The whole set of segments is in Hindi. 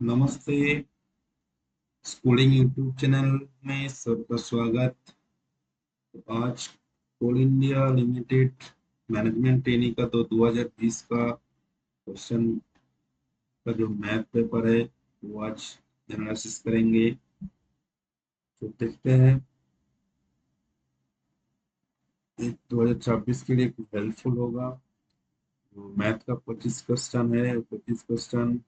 नमस्ते। स्कूलिंग यूट्यूब चैनल में सबका स्वागत। तो आज कोल इंडिया लिमिटेड मैनेजमेंट ट्रेनिंग का 2020 का क्वेश्चन का जो मैथ पेपर है वो आज एनालिसिस करेंगे। तो देखते हैं एक 2026 के लिए कुछ हेल्पफुल होगा। तो मैथ का 25 क्वेश्चन है, 25 क्वेश्चन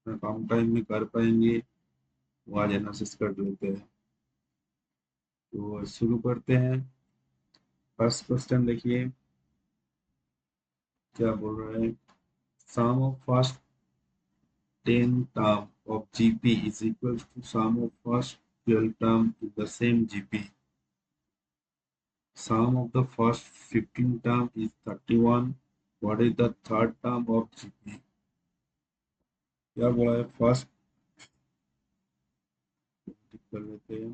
कम टाइम में कर पाएंगे। वो आज एनालिसिस कर लेते हैं। तो शुरू करते हैं। फर्स्ट क्वेश्चन देखिए क्या बोल रहा है। Sum of first 10 term of GP is equal to sum of first 12 term in the same GP. Sum of the first 15 term is 31. What is the third term of GP? क्या बोला है फर्स्ट कर लेते हैं।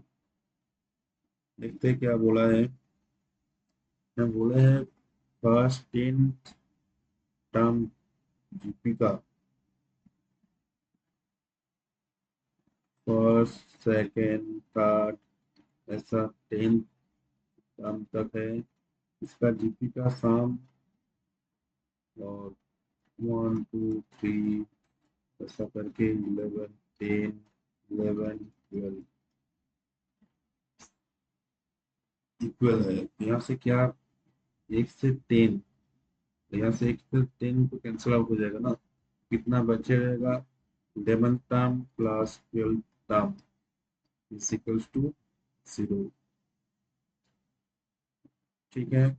देखते हैं क्या बोला है। मैं बोले हैं फर्स्ट 10 टर्म जीपी का फर्स्ट सेकेंड थर्ड ऐसा 10 टर्म तक है। इसका जीपी का सम और 1 2 3 ऐसा करके 11 10 11 12 इक्वल है। यहाँ से क्या 1 से 10, यहाँ से 1 से 10 तो कैंसिल आउट हो जाएगा ना। कितना बचे रहेगा 11 term plus 12 term is equals to 0। ठीक है,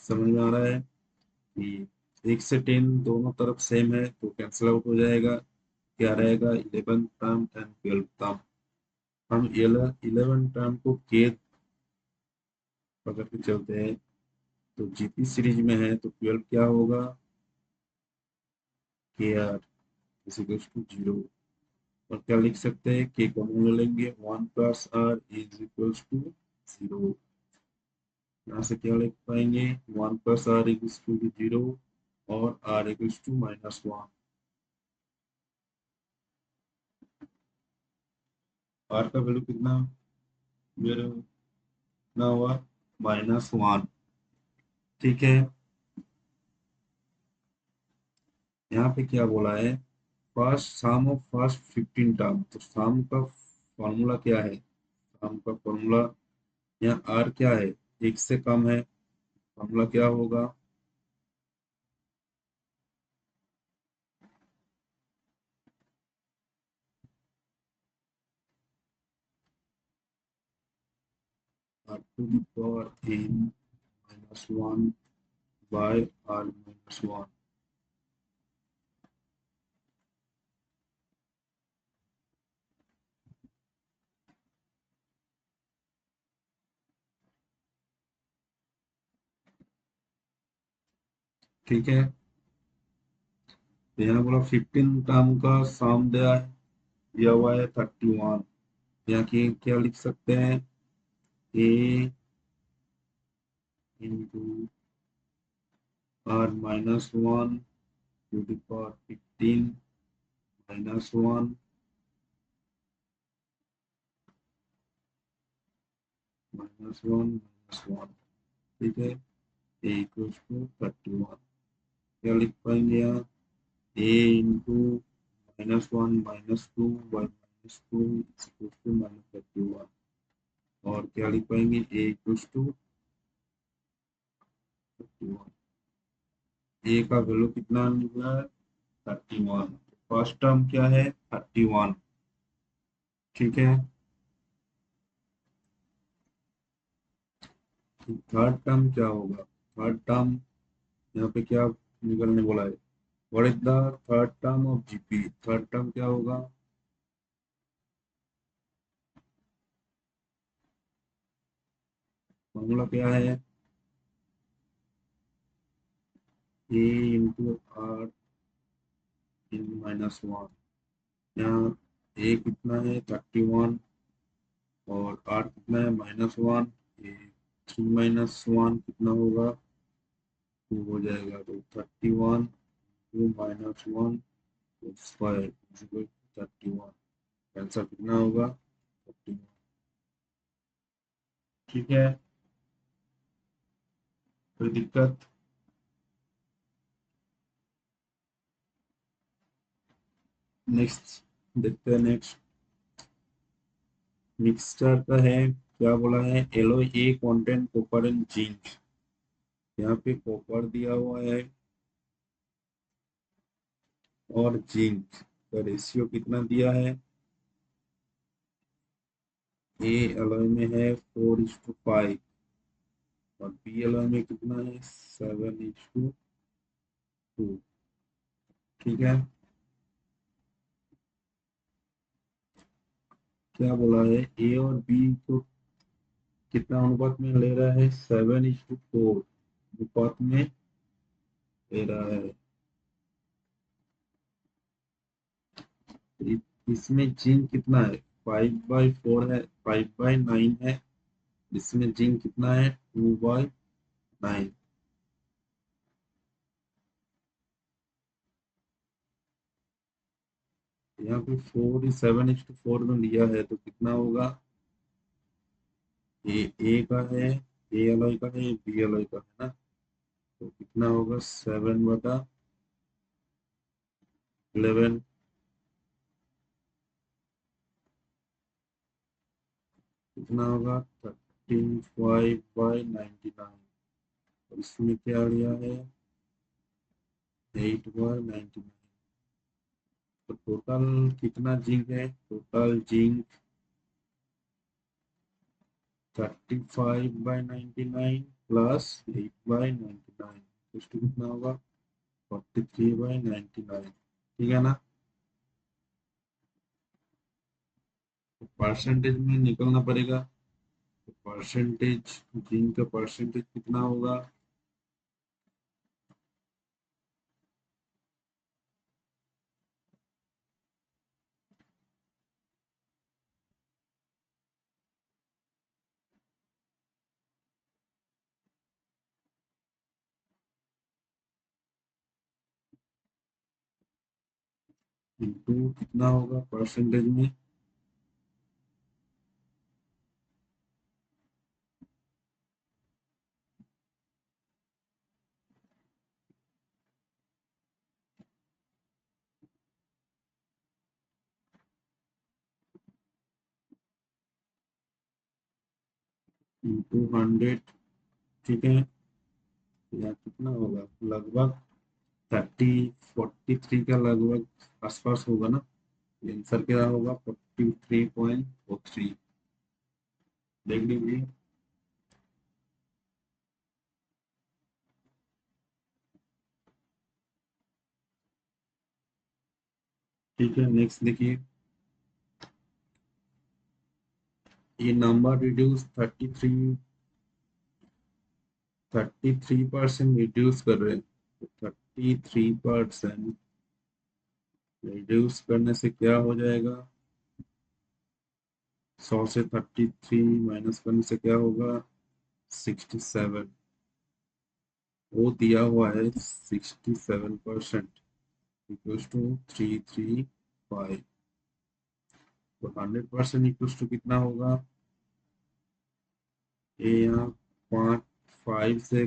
समझ में आ रहा है कि 1 से 10 दोनों तरफ सेम है तो कैंसिल आउट हो जाएगा। क्या रहेगा 11 टर्म एंड 12 टर्म। हम 11 टर्म को के पकड़ के चलते हैं तो जीपी सीरीज में है तो 12 क्या होगा के आर इज इक्वल्स टू 0। और क्या लिख सकते हैं के कॉमन ले लेंगे 1 plus R is equals to 0। यहाँ से क्या लिख पाएंगे 1 प्लस आर इक्वल्स टू 0 और आर इक्वल्स टू -1। आर का वैल्यू कितना मेरे कितना हुआ -1। ठीक है, यहाँ पे क्या बोला है first sum of first 15 term. तो सम का फॉर्मूला क्या है। सम का फॉर्मूला यहाँ आर क्या है एक से कम है। फॉर्मूला क्या होगा R to the power N -1 by r-1। ठीक है, तो यहाँ बोला 15 टर्म का सम दिया हुआ है 31। यहाँ की क्या लिख सकते हैं a into r-1 to the power 15 -1 -1 ठीक है a इक्वल्स टू 31। क्या लिख पाएंगे यहाँ a into -1 -2 by -2 equals to -31। और क्या लिख पाएंगे a इक्वल्स टू 31। ए का वैल्यू कितना निकला है 31। फर्स्ट टर्म क्या है 31। ठीक है, थर्ड टर्म क्या होगा। थर्ड टर्म यहाँ पे क्या निकलने बोला है what is the third term of GP. Third term क्या होगा फॉर्मूला क्या है ए इंटू आर इन -1। यहाँ ए कितना है 31 और आर कितना है -1। ए 3 - 1 कितना होगा 2 हो जाएगा। तो 31 2 -1 square is equal to 31। Answer कितना होगा? 31। ठीक है, कोई दिक्कत? नेक्स्ट देखते हैं। नेक्स्ट मिक्सचर का है, क्या बोला है? Alloy a content copper and zinc. यहाँ पे कॉपर दिया हुआ है और जिंक का रेशियो कितना दिया है? ए एलॉय में है 4:5 और बी एलॉय में कितना है? 7:2। ठीक है, क्या बोला है? ए और बी को कितना अनुपात में ले रहा है? 7:4 अनुपात में ले रहा है। इसमें जिंक कितना है? 5/4 है, 5/9 है। इसमें जिंक कितना है? 2/9। यहाँ पे 7:4 में लिया है तो कितना होगा? ए का है, ए एलॉय का है, बी एलॉय का है ना, तो कितना होगा? 7/11 कितना होगा? 13/5/99। और इसमें क्या लिया है? 8/99। तो टोटल कितना जिंक है? टोटल जिंक 35/99 प्लस 8/99 कितना होगा? 43/99। ठीक है ना? तो परसेंटेज में निकलना पड़ेगा। तो परसेंटेज, जिंक का परसेंटेज कितना होगा? इंटू कितना होगा परसेंटेज में? इंटू 100। ठीक है, या कितना होगा? लगभग 43 का लगभग आसपास होगा ना। आंसर क्या होगा? 43.03। देख लीजिए। ठीक है, नेक्स्ट देखिए। ये नंबर रिड्यूस 33% रिड्यूस कर रहे हैं। 33% रिड्यूस करने से क्या हो जाएगा? 100 से 33 माइनस करने से क्या होगा? 67। वो दिया हुआ है 67% इक्वल्स टू 335। तो 100% इक्वल्स टू कितना होगा? ये यहाँ 5 से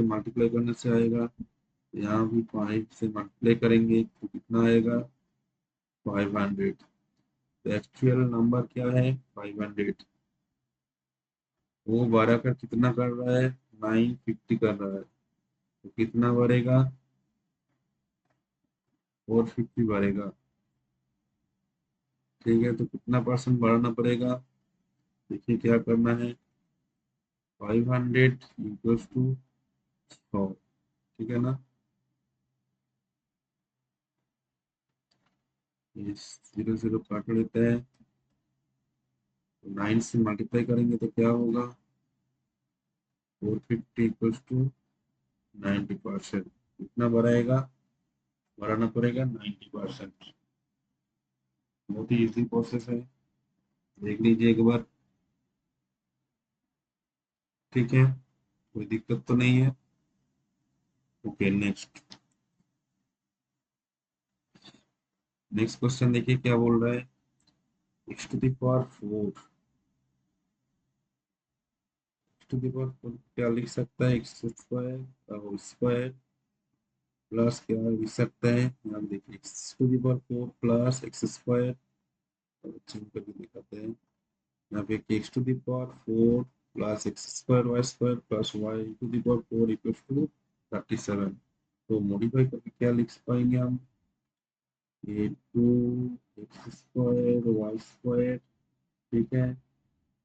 मल्टीप्लाई करने से आएगा। यहाँ भी 5 से मल्टीप्लाई करेंगे तो कितना आएगा? 500। तो एक्चुअल नंबर क्या है? 500। वो 12 का कितना कर रहा है? 950 कर रहा है। तो कितना बढ़ेगा? 450 बढ़ेगा। ठीक है, तो कितना परसेंट बढ़ाना पड़ेगा? देखिए क्या करना है। 500 इक्वल्स टू 100। ठीक है ना? ये 0 0 काट लेते हैं। तो 9 से मल्टीप्लाई करेंगे तो क्या होगा? 450 इक्वल्स टू 90%। कितना बढ़ाएगा? बढ़ाना पड़ेगा 90%। बहुत ही इजी प्रोसेस है, देख लीजिए एक बार। ठीक है, कोई दिक्कत तो नहीं है? Okay, next. नेक्स्ट क्वेश्चन देखिए क्या बोल रहा है। X to the power four, X to the power four क्या लिख सकता है, एक्स स्क्वायर का होल स्क्वायर प्लस क्या लिख सकते हैं, यहाँ देखिए X to the power four plus X square, change करके दिखाते हैं। यहाँ पे X to the power four plus X square Y square plus Y to the power four equal to 37। तो मॉडिफाई करके क्या लिख पाएंगे हम, ये two X square Y square, ठीक है,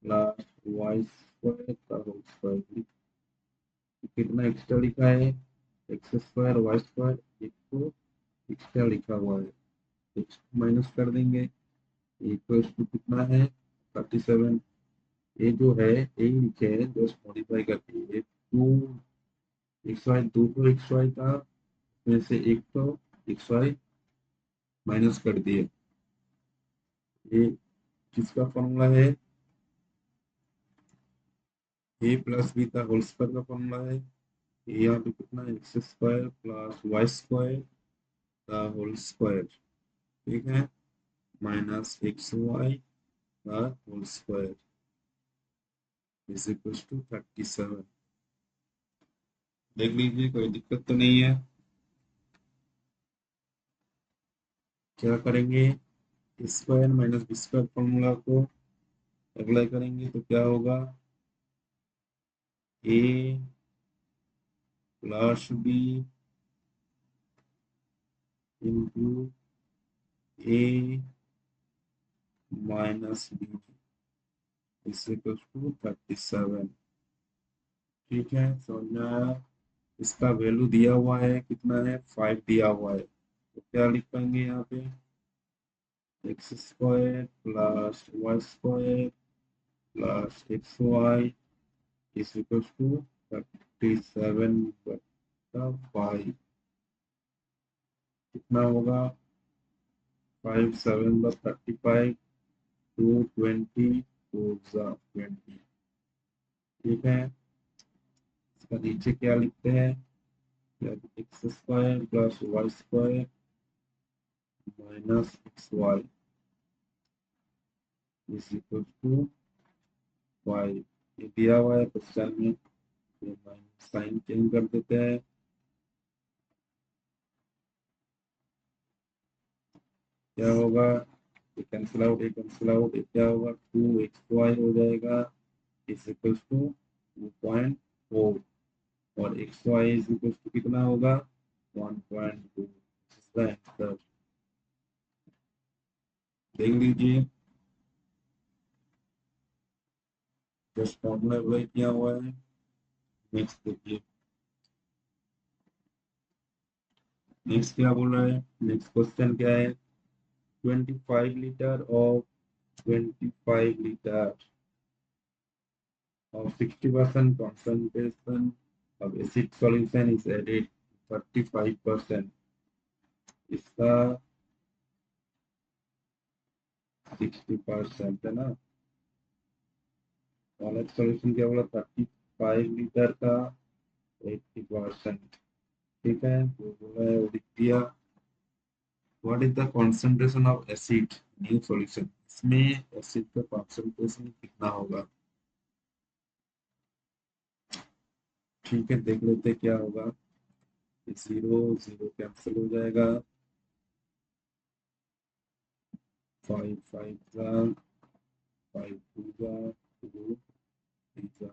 प्लस वाई स्क्वायर का होल स्क्वायर। कितना एक्स्ट्रा लिखा है, एक्स स्क्वायर वाई स्क्वायर, एक तो एक्स्ट्रा लिखा हुआ है, एक्स माइनस कर देंगे, इक्वल टू कितना है 37। ये जो है यही लिखे हैं, जस्ट मॉडिफाई करके ये टू एक्स वाई, दो तो एक्स वाई था उसमें से एक तो एक्स वाई माइनस कर दिए। ये किसका फॉर्मूला है, ए प्लस बी का होल स्क्वायर का फॉर्मूला है। यहाँ पे कितना है, X square plus Y square का होल स्क्वायर, ठीक है, माइनस एक्स वाई का whole square is equal to 37। देख लीजिए कोई दिक्कत तो नहीं है। क्या करेंगे, square minus B square formula को अप्लाई करेंगे तो क्या होगा, A plus B into A minus B is equal to 37। ठीक है, समझ में आया। इसका वैल्यू दिया हुआ है, कितना है 5 दिया हुआ है, तो क्या लिख पाएंगे यहाँ पे, X square plus Y square plus X Y is equal to 37 बटा 5। कितना होगा, 5 7 35, 220, 4 20। ठीक है, इसका नीचे क्या लिखते हैं, X square plus Y square minus X Y is equal to 5। ये दिया हुआ है क्वेश्चन में, ये माइनस साइन चेंज कर देते हैं। क्या होगा, ये कैंसिल आउट, ये कैंसिल आउट, ये क्या होगा, 2xy हो जाएगा इज इक्वल टू 2.4, और X Y is equal to कितना होगा 1.2। इसका आंसर देख लीजिए, जस्ट फॉर्मूला अप्लाई किया हुआ है। नेक्स्ट देखिए, नेक्स्ट क्या बोल रहा है, नेक्स्ट क्वेश्चन क्या है, 25 litre of 25 litre of 60% concentration of acid solution is added 35%। इसका 60% है ना, सॉलिड सॉल्यूशन क्या बोला, 35 लीटर का 80%। ठीक है, जो बोला है वो लिख दिया। What is the concentration of acid new solution, इसमें एसिड का कॉन्सेंट्रेशन कितना होगा। ठीक है, देख लेते क्या होगा, जीरो जीरो कैंसिल हो जाएगा, 5 5 जा 5 2 जा 2 3 जा,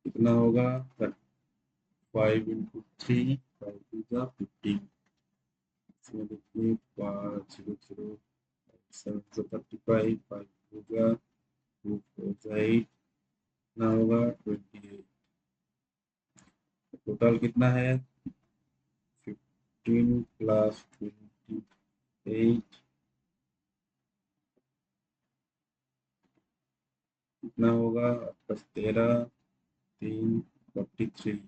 कितना होगा 5 × 3, 5 2 जा 15। इसमें देखिए 5 0 0 7 से 35, 5 2 जा 2 4 जा 8, कितना होगा 28। टोटल कितना है 15 प्लस 28, कितना होगा प्लस 13 3 43।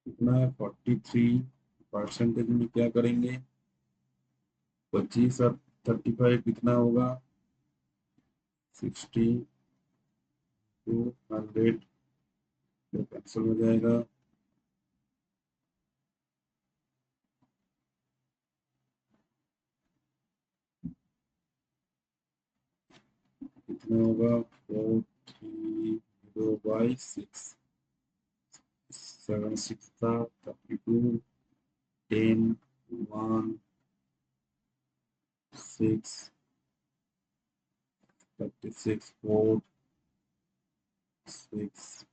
कितना है 43 परसेंटेज में क्या करेंगे, 25 और 35 कितना होगा, 60 टू 100, तो कैंसिल हो जाएगा। कितना होगा, 430/6, 7 6 था, 32, 10, 1, 6, 36, 4, 6,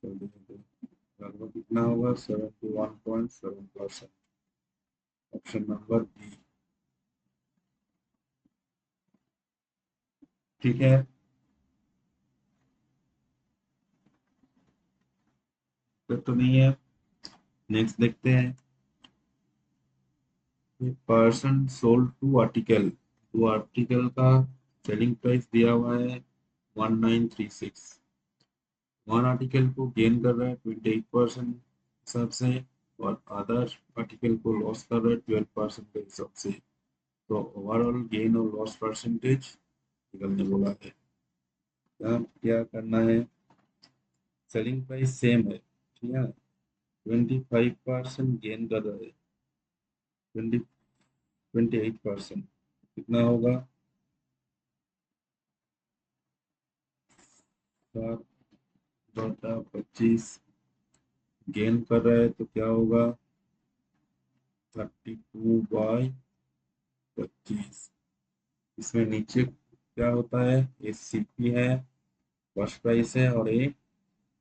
लगभग कितना होगा, 71.7%। Option number B. ठीक है, तो नहीं है। नेक्स्ट देखते हैं, पर्सन सोल्ड टू आर्टिकल, तो आर्टिकल का सेलिंग प्राइस दिया हुआ है 1936। वन आर्टिकल को गेन कर रहा है 28% हिसाब से, और अदर आर्टिकल को लॉस कर रहा है 12% के हिसाब से। तो ओवरऑल गेन और लॉस परसेंटेज निकलने बोला है। क्या क्या करना है, सेलिंग प्राइस सेम है, ठीक है, 25% गेन कर रहा है, 28%, कितना होगा, 7/25, गेन कर रहा है तो क्या होगा, 32/25। इसमें नीचे क्या होता है, एससीपी है, फर्स्ट प्राइस है, और एक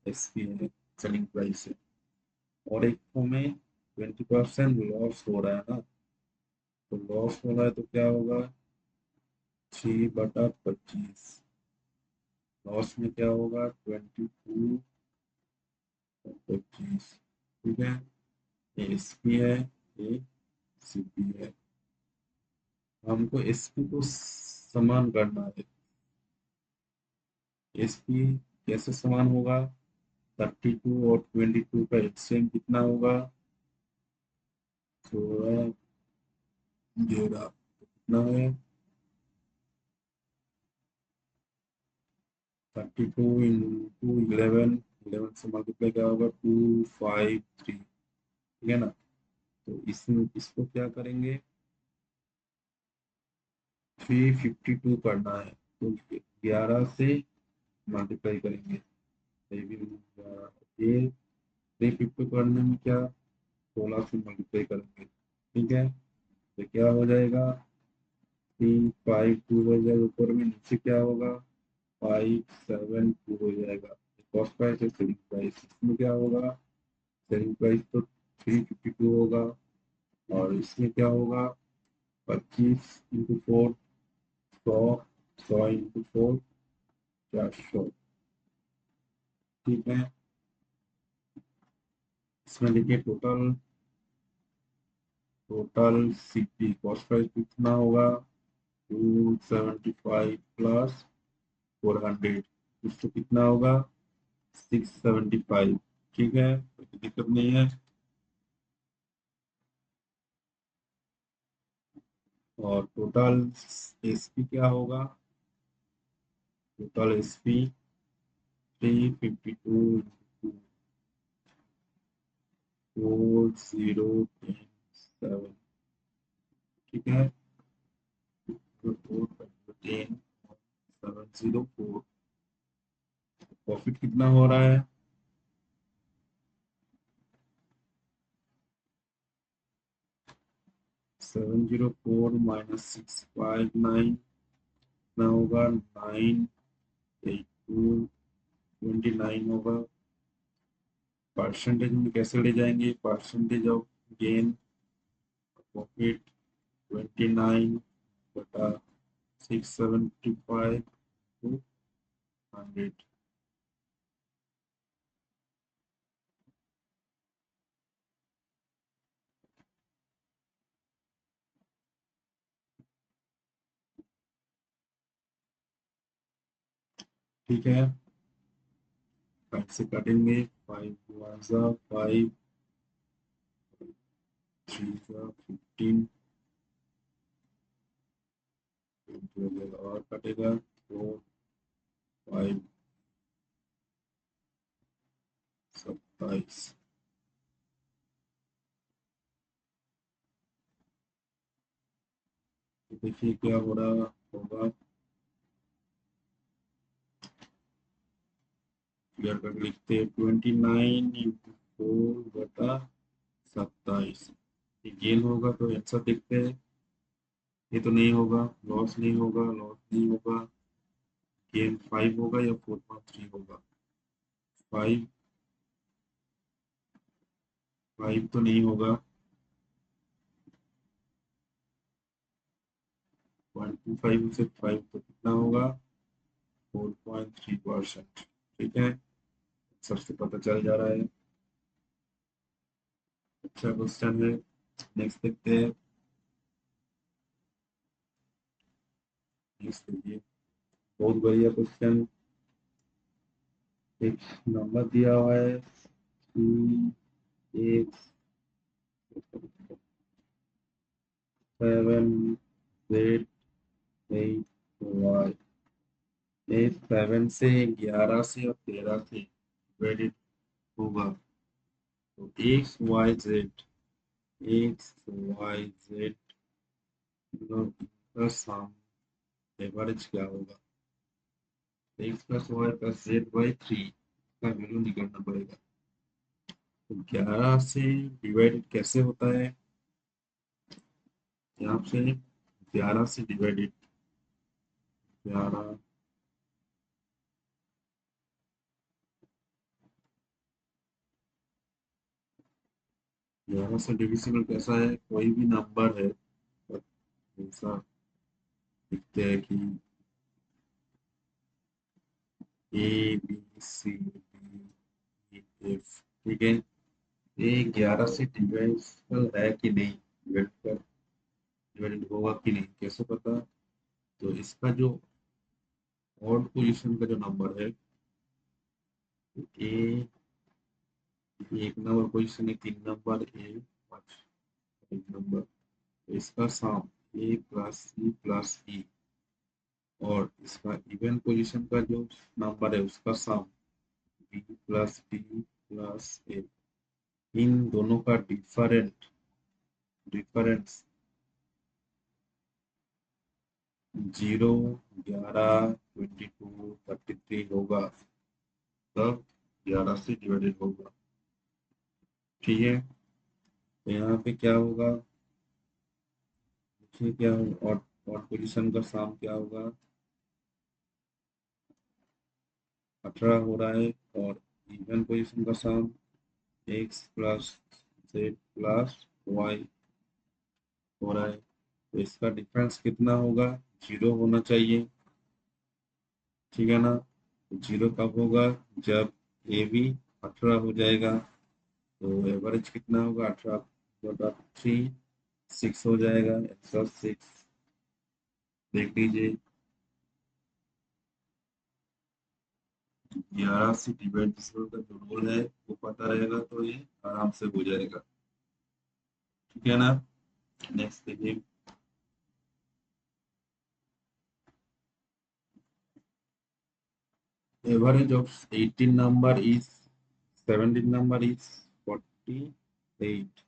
एसपी है, सेलिंग प्राइस है, और एक को में 20% लॉस हो रहा है ना, तो लॉस हो रहा है तो क्या होगा, 3/25, लॉस में क्या होगा, 22/25। ठीक है, ये एसपी है, ये सीपी है। हमको एसपी को समान करना है। एसपी कैसे समान होगा, 32 और 22 का एक्सचेंज कितना होगा, 16 11, कितना है, 32 × 11, 11 से मल्टीप्लाई क्या होगा, 253, ठीक है ना। तो इसमें इसको क्या करेंगे, 352 करना है, तो 11 से मल्टीप्लाई करेंगे, ये 350 करने में क्या, 16 से मल्टीप्लाई करेंगे, ठीक है, तो क्या हो जाएगा, 352 हो जाएगा, ऊपर में नीचे क्या होगा, 572 हो जाएगा। कॉस्ट प्राइस है, सेलिंग प्राइस, इसमें क्या होगा, सेलिंग प्राइस तो 352 होगा, और इसमें क्या होगा, 25 × 4, 100, 100 × 4, 400, ठीक है। इसमें देखिए टोटल, सीपी कॉस्ट प्राइस कितना होगा, 275 प्लस 400, इसको कितना होगा, 675, ठीक है, कोई दिक्कत नहीं है। और टोटल एसपी क्या होगा, टोटल एसपी 352 4007, ठीक है, 704। प्रॉफिट कितना हो रहा है, 704 माइनस 659, कितना होगा, 98229 होगा। परसेंटेज में कैसे ले जाएंगे, percentage of gain profit 29/675 to 100, ठीक है, 5 से काटेंगे, 5 × 5, 3 × 15, हो जाएगा और कटेगा 4 5 27। तो देखिए क्या हो रहा होगा, क्लियर करके लिखते हैं 29 इंटू 4/27। ये गेन होगा तो आंसर देखते हैं। ये तो नहीं होगा, लॉस नहीं होगा, लॉस नहीं होगा। गेन 5 होगा या 4.3 होगा? 5 5 तो नहीं होगा। 0.25 से 5 तो कितना होगा? 4.3%। ठीक है, सबसे पता चल जा रहा है। अच्छा क्वेश्चन है, नेक्स्ट देखते हैं। नेक्स्ट देखिए, बहुत बढ़िया क्वेश्चन। एक नंबर दिया हुआ है 3 8 7 8 y। ये 7 से 11 से और 13 से डिवाइडेड होगा तो एक्स वाई जेड का सम एवरेज क्या होगा? X plus Y plus Z by 3 का वैल्यू निकालना पड़ेगा। तो 11 से डिवाइडेड कैसे होता है? यहाँ से 11 से डिवाइडेड, 11 11 से डिविजिबल कैसा है? कोई भी नंबर है ऐसा लिखते हैं कि A B C D E F. ठीक है, ये 11 से डिविजिबल है कि नहीं, डिवाइडेड होगा कि नहीं, कैसे पता? तो इसका जो ऑड पोजीशन का जो नंबर है, ए एक नंबर पोजीशन है, 3 नंबर, ए 5 एक नंबर, तो इसका सम ए प्लस सी प्लस ई, और इसका इवन पोजीशन का जो नंबर है उसका sum B plus D plus A. इन दोनों का डिफरेंस 0 11 22 33 होगा, तब 11 से डिवाइडेड होगा। ठीक है, तो यहाँ पे क्या होगा, देखिए क्या होगा, और पोजीशन का सम क्या होगा? 18 हो रहा है, और इवन पोजीशन का sum X plus Z plus Y हो रहा है। तो इसका डिफरेंस कितना होगा? 0 होना चाहिए। ठीक है ना? जीरो कब होगा? जब ए भी 18 हो जाएगा। तो एवरेज कितना होगा? 18/3 6 हो जाएगा, 106। देख लीजिए, 11 से डिवाइड का जो रूल है वो पता रहेगा तो ये आराम से हो जाएगा। ठीक है ना? नेक्स्ट देखिए, average of 18 number is 17 number is 48।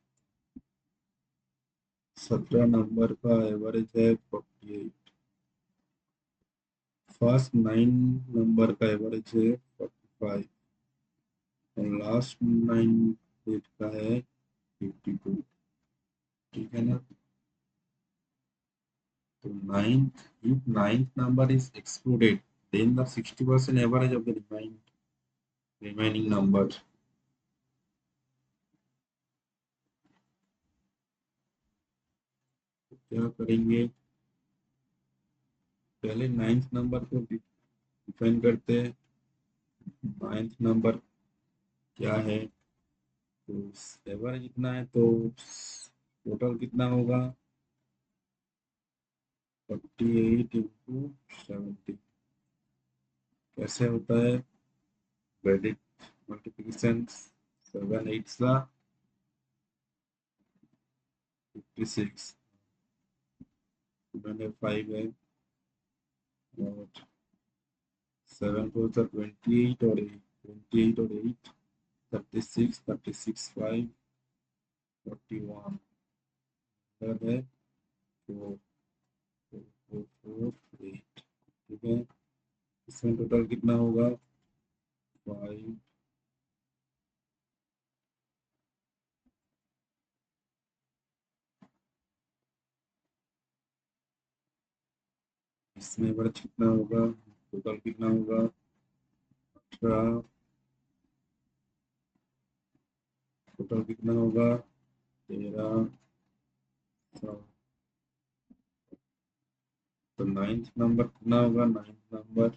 17 number का एवरेज है 48। फर्स्ट 9 नंबर का एवरेज है 45, और लास्ट 9 डिजिट का है 52। ठीक है ना? तो ninth, if ninth number is excluded, then the 60% average of the remaining number। क्या करेंगे, पहले नाइन्थ नंबर को डिफाइन करते हैं। नाइन्थ नंबर क्या है? तो एवरेज इतना है तो टोटल कितना होगा? 48 into 70। कैसे होता है? क्रेडिट मल्टीप्लिकेशन, 7 8 56, मैंने 5 है, और 7 4 था 28 और 8, 28 और 8 36, 36 5 41 है 4 4 4 4 8। ठीक है, इसमें टोटल कितना होगा 5। इसमें बड़ा कितना होगा, टोटल कितना होगा 18। टोटल कितना होगा 13। तो नाइन्थ नंबर कितना होगा, नाइन्थ नंबर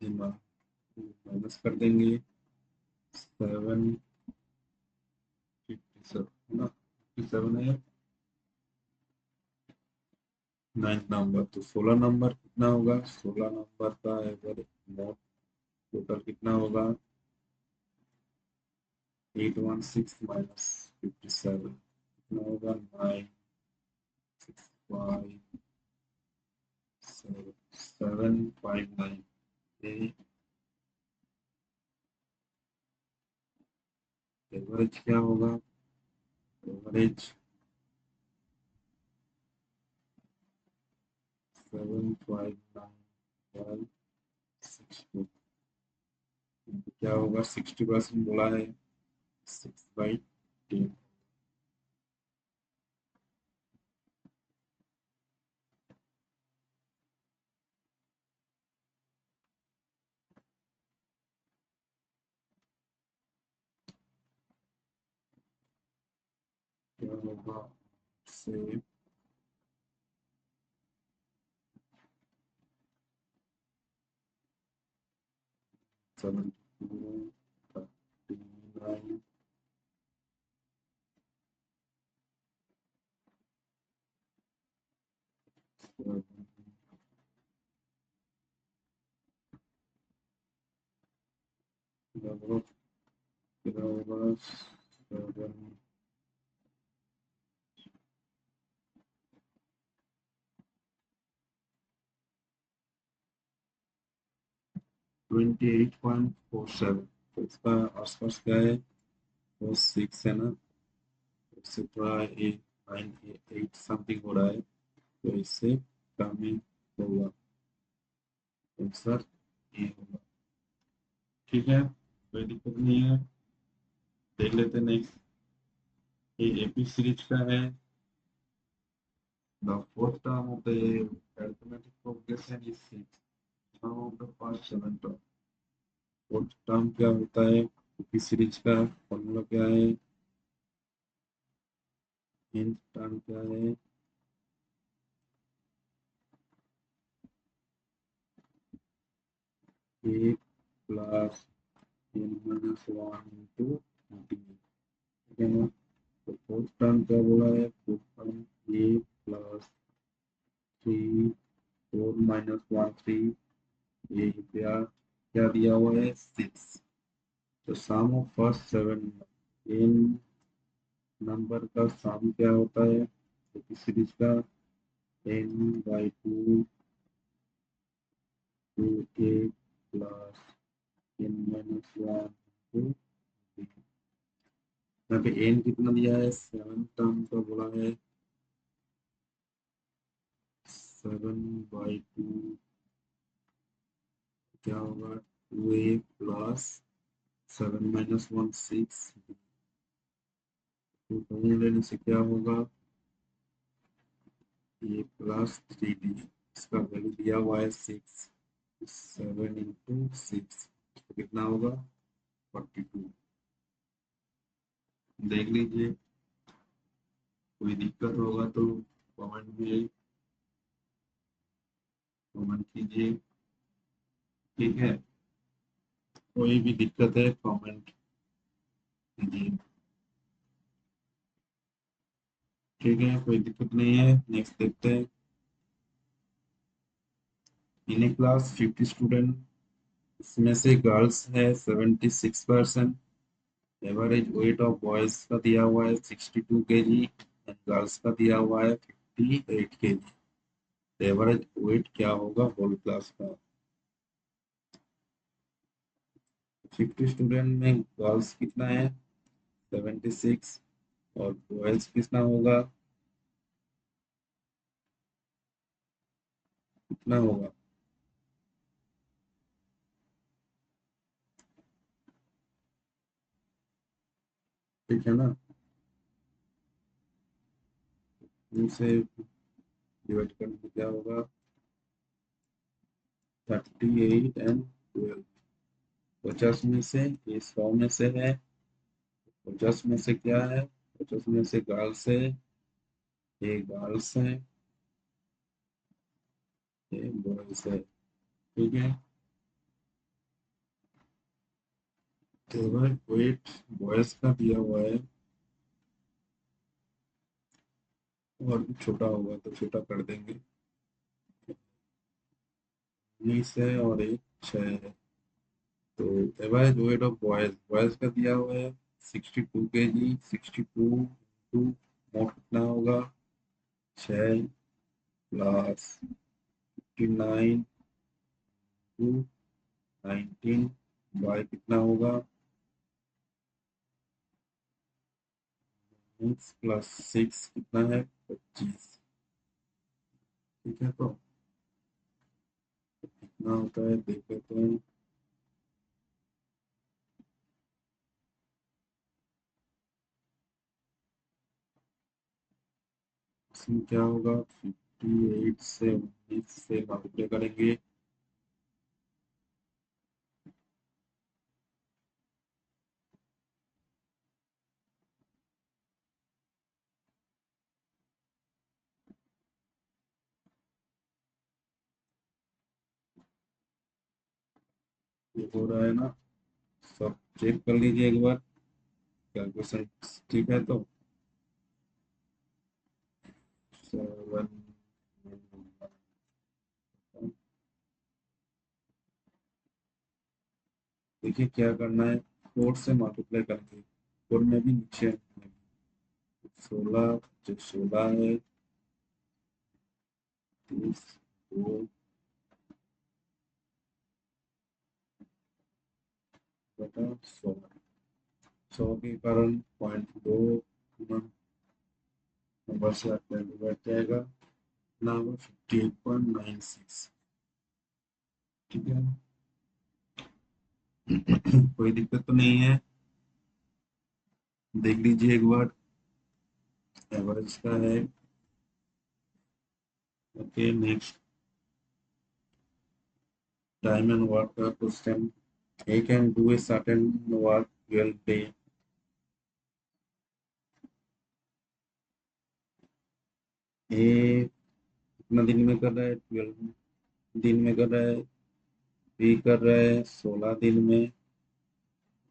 माइनस कर देंगे 7 57 ना, 57 है नाइन्थ नंबर। तो 16 नंबर कितना होगा, 16 नंबर का अगर नोट टोटल कितना होगा 816 माइनस 57 कितना होगा 965 759। एवरेज क्या होगा, एवरेज 759 क्या होगा, 60% बोला है 6/10। क्या होगा से 72 39 क्या होगा 28.47। तो इसका आसपास क्या है, वो 6 है ना, इससे थोड़ा 8 समथिंग हो रहा है, तो इससे कम ही होगा, आंसर ये होगा। ठीक है, कोई दिक्कत नहीं है, देख लेते नेक्स्ट। ये एपी सीरीज का है। The fourth term of the arithmetic progression is 6. Now of the first 7 term. Fourth term क्या होता है, एपी सीरीज का फॉर्मूला क्या है, nth टर्म क्या है, ए plus N minus one into D. ठीक है ना, तो फोर्थ टर्म क्या बोला है, फोर्थ टर्म ए प्लस 3 4 - 1 3, ये क्या दिया हुआ है 6। तो sum of first 7 N number का सम क्या होता है, तो सीरीज का n/2 two A plus n - 1 two. यहाँ पे n कितना दिया है, 7 टर्म का बोला है 7/2 क्या होगा 2a प्लस 7 - 1 6। तो दोनों लेने से क्या होगा, ये प्लस 3d, इसका वैल्यू दिया हुआ है 6। 7 × 6 तो कितना होगा 42। देख लीजिए, कोई दिक्कत होगा तो कमेंट कीजिए। ठीक है, कोई भी दिक्कत है कमेंट कीजिए। ठीक है, कोई दिक्कत नहीं है, नेक्स्ट देखते हैं। इन ए क्लास 50 स्टूडेंट, इसमें से गर्ल्स है 76%। एवरेज वेट ऑफ बॉयज का दिया हुआ है 62 kg एंड गर्ल्स का दिया हुआ है 58 kg। एवरेज वेट क्या होगा होल क्लास का। 50 स्टूडेंट में गर्ल्स कितना है, 76, और बॉयज कितना होगा, कितना होगा। ठीक है ना, इनसे डिवाइड करने से क्या होगा, 38 एंड 12। 50 में से ये 100 में से है, 50 में से क्या है, 50 में से गर्ल्स है, ये गर्ल्स है, ये बॉयज है। ठीक है, तो भाई वेट बॉयज का दिया हुआ है, और भी छोटा होगा तो छोटा कर देंगे। 19 है और एक 6 है। तो average weight of boys, boys का दिया हुआ है 62 kg, 62 टू मोट कितना होगा, 6 प्लस 59 टू 19 बाय कितना होगा, 6 प्लस 6 कितना है, 25। ठीक है, तो कितना होता है देख लेते हैं। इसमें क्या होगा, 58 से 19 से मल्टीप्लाई करेंगे, ये हो रहा है ना, सब चेक कर लीजिए एक बार कैलकुलेशन। ठीक है, तो 7, देखिए क्या करना है, 4 से मल्टीप्लाई करेंगे, 4 में भी नीचे 16, जो 16 है, 30, 2 बटा 16, 100 के कारण 0.2 नंबर से आपका बैठ जाएगा, ना होगा 58.96। ठीक है, कोई दिक्कत तो नहीं है, देख लीजिए एक बार, एवरेज का है। Okay, next time and work का question. He can do a certain work 12 day। A कितना दिन में कर रहा है, 12 दिन में कर रहा है, बी कर रहा है 16 दिन में,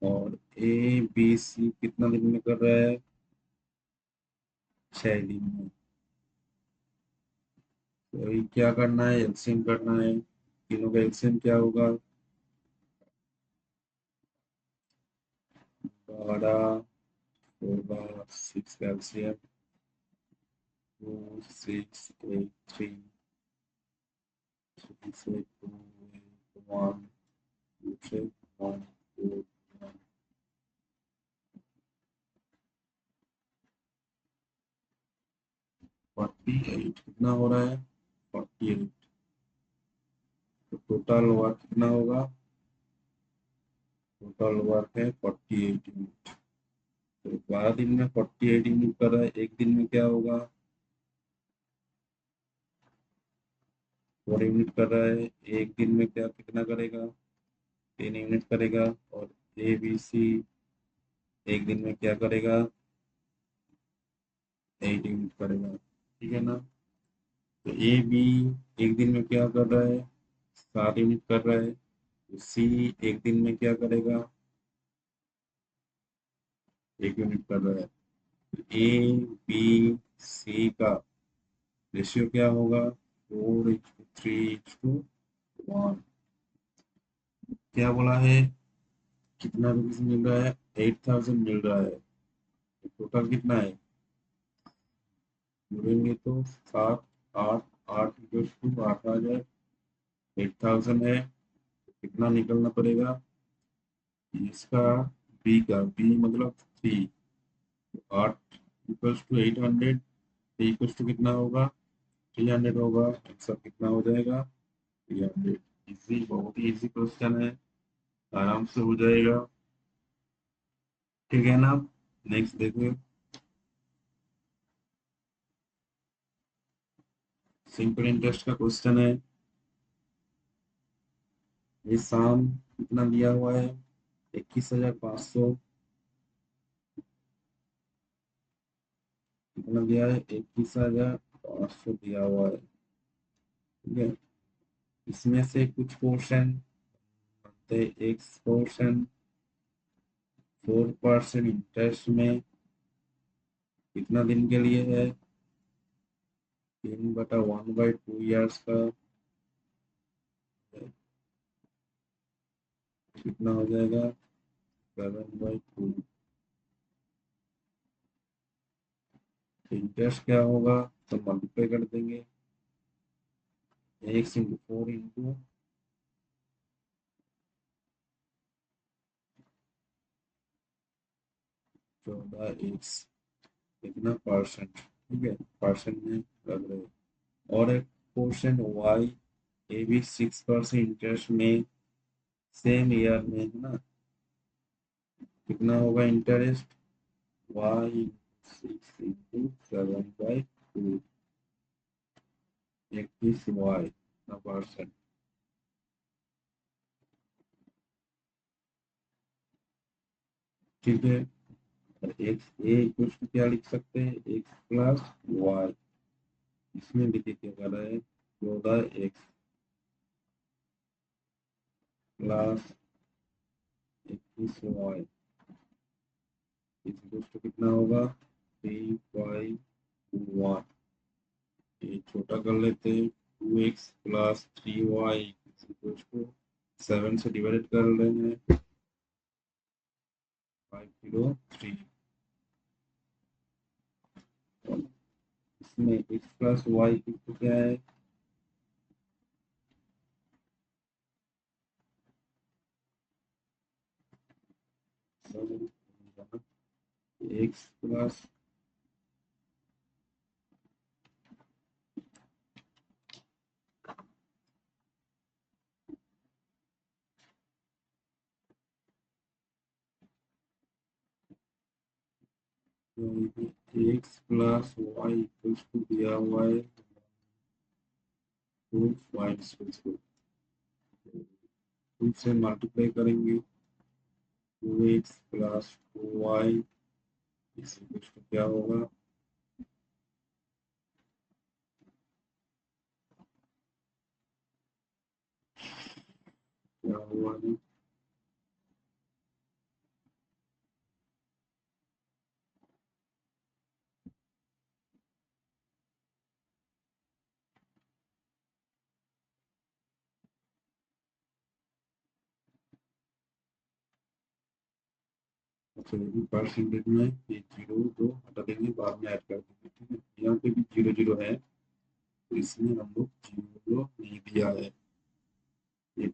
और ए बी सी कितना दिन में कर रहा है, 6 दिन में। तो ये क्या करना है, एलसीएम करना है, तीनों का एलसीएम क्या होगा, 12, 16, 6 का एलसीएम 2, 6, 8, 3, 3 से 2, 1, 2 से 1, 2, 48 कितना हो रहा है, 48। तो टोटल वर्क कितना होगा, टोटल वर्क है 48 यूनिट। तो 12 दिन में 48 यूनिट कर रहा है, एक दिन में क्या होगा, 4 यूनिट कर रहा है, एक दिन में क्या कितना करेगा, 10 यूनिट करेगा। और ए बी सी एक दिन में क्या करेगा, 8 यूनिट करेगा। ठीक है ना, तो ए बी एक दिन में क्या कर रहा है, 7 यूनिट कर रहा है, तो सी एक दिन में क्या करेगा, 1 यूनिट कर रहा है। ए बी सी का रेशियो क्या होगा, 4:3:1। क्या बोला है, कितना रुपीज मिल रहा है, 8000 मिल रहा है। टोटल कितना है, जोड़ेंगे तो 7, 8, 8 इक्वल्स टू 8,000, 8,000 है, कितना निकलना पड़ेगा इसका, बी का, बी मतलब 3, 8 इक्वल्स टू 800, इक्वल्स टू कितना होगा 300 होगा, आंसर कितना हो जाएगा 300। इजी, बहुत ही इजी क्वेश्चन है, आराम से हो जाएगा। ठीक है ना, नेक्स्ट देखिए, सिंपल इंटरेस्ट का क्वेश्चन है। ये शाम कितना दिया हुआ है 21,500, कितना दिया है 21,500 दिया हुआ है। ठीक है, इसमें से कुछ पोर्शन, एक्स पोर्शन 4% इंटरेस्ट में कितना दिन के लिए है, 3/1/2 ईयर्स का, कितना हो जाएगा 7/2। इंटरेस्ट क्या होगा, तो मल्टीप्लाई कर देंगे, एक्स इंटू 4 इंटू 14x, कितना परसेंट, ठीक है, परसेंट में रख रहे हैं। और एक पोर्शन वाई, ये भी 6% इंटरेस्ट में सेम ईयर में है ना, कितना होगा इंटरेस्ट, वाई 6 इंटू 7/2, 21 वाई का परसेंट। ठीक है, और एक्स ए इक्वल टू क्या लिख सकते हैं, एक्स प्लस वाई, इसमें देखिए क्या कर रहा है 14x plus 21y, equal to कितना होगा 3/1। ये छोटा कर लेते हैं, 2x plus 3y equal to 7 से डिवाइड कर लेंगे, 503। इसमें x प्लस वाई इक्वल क्या है, X plus X plus Y equal to दिया हुआ है 2 से मल्टीप्लाई करेंगे, 2x plus 2y equal to क्या होगा, क्या हुआ है, अच्छा ये भी परसेंटेज में, ये जीरो दो हटा देंगे, बाद में ऐड कर देंगे। ठीक है, यहाँ पे भी जीरो जीरो है, तो इसमें हम लोग जीरो नहीं दिया है, ये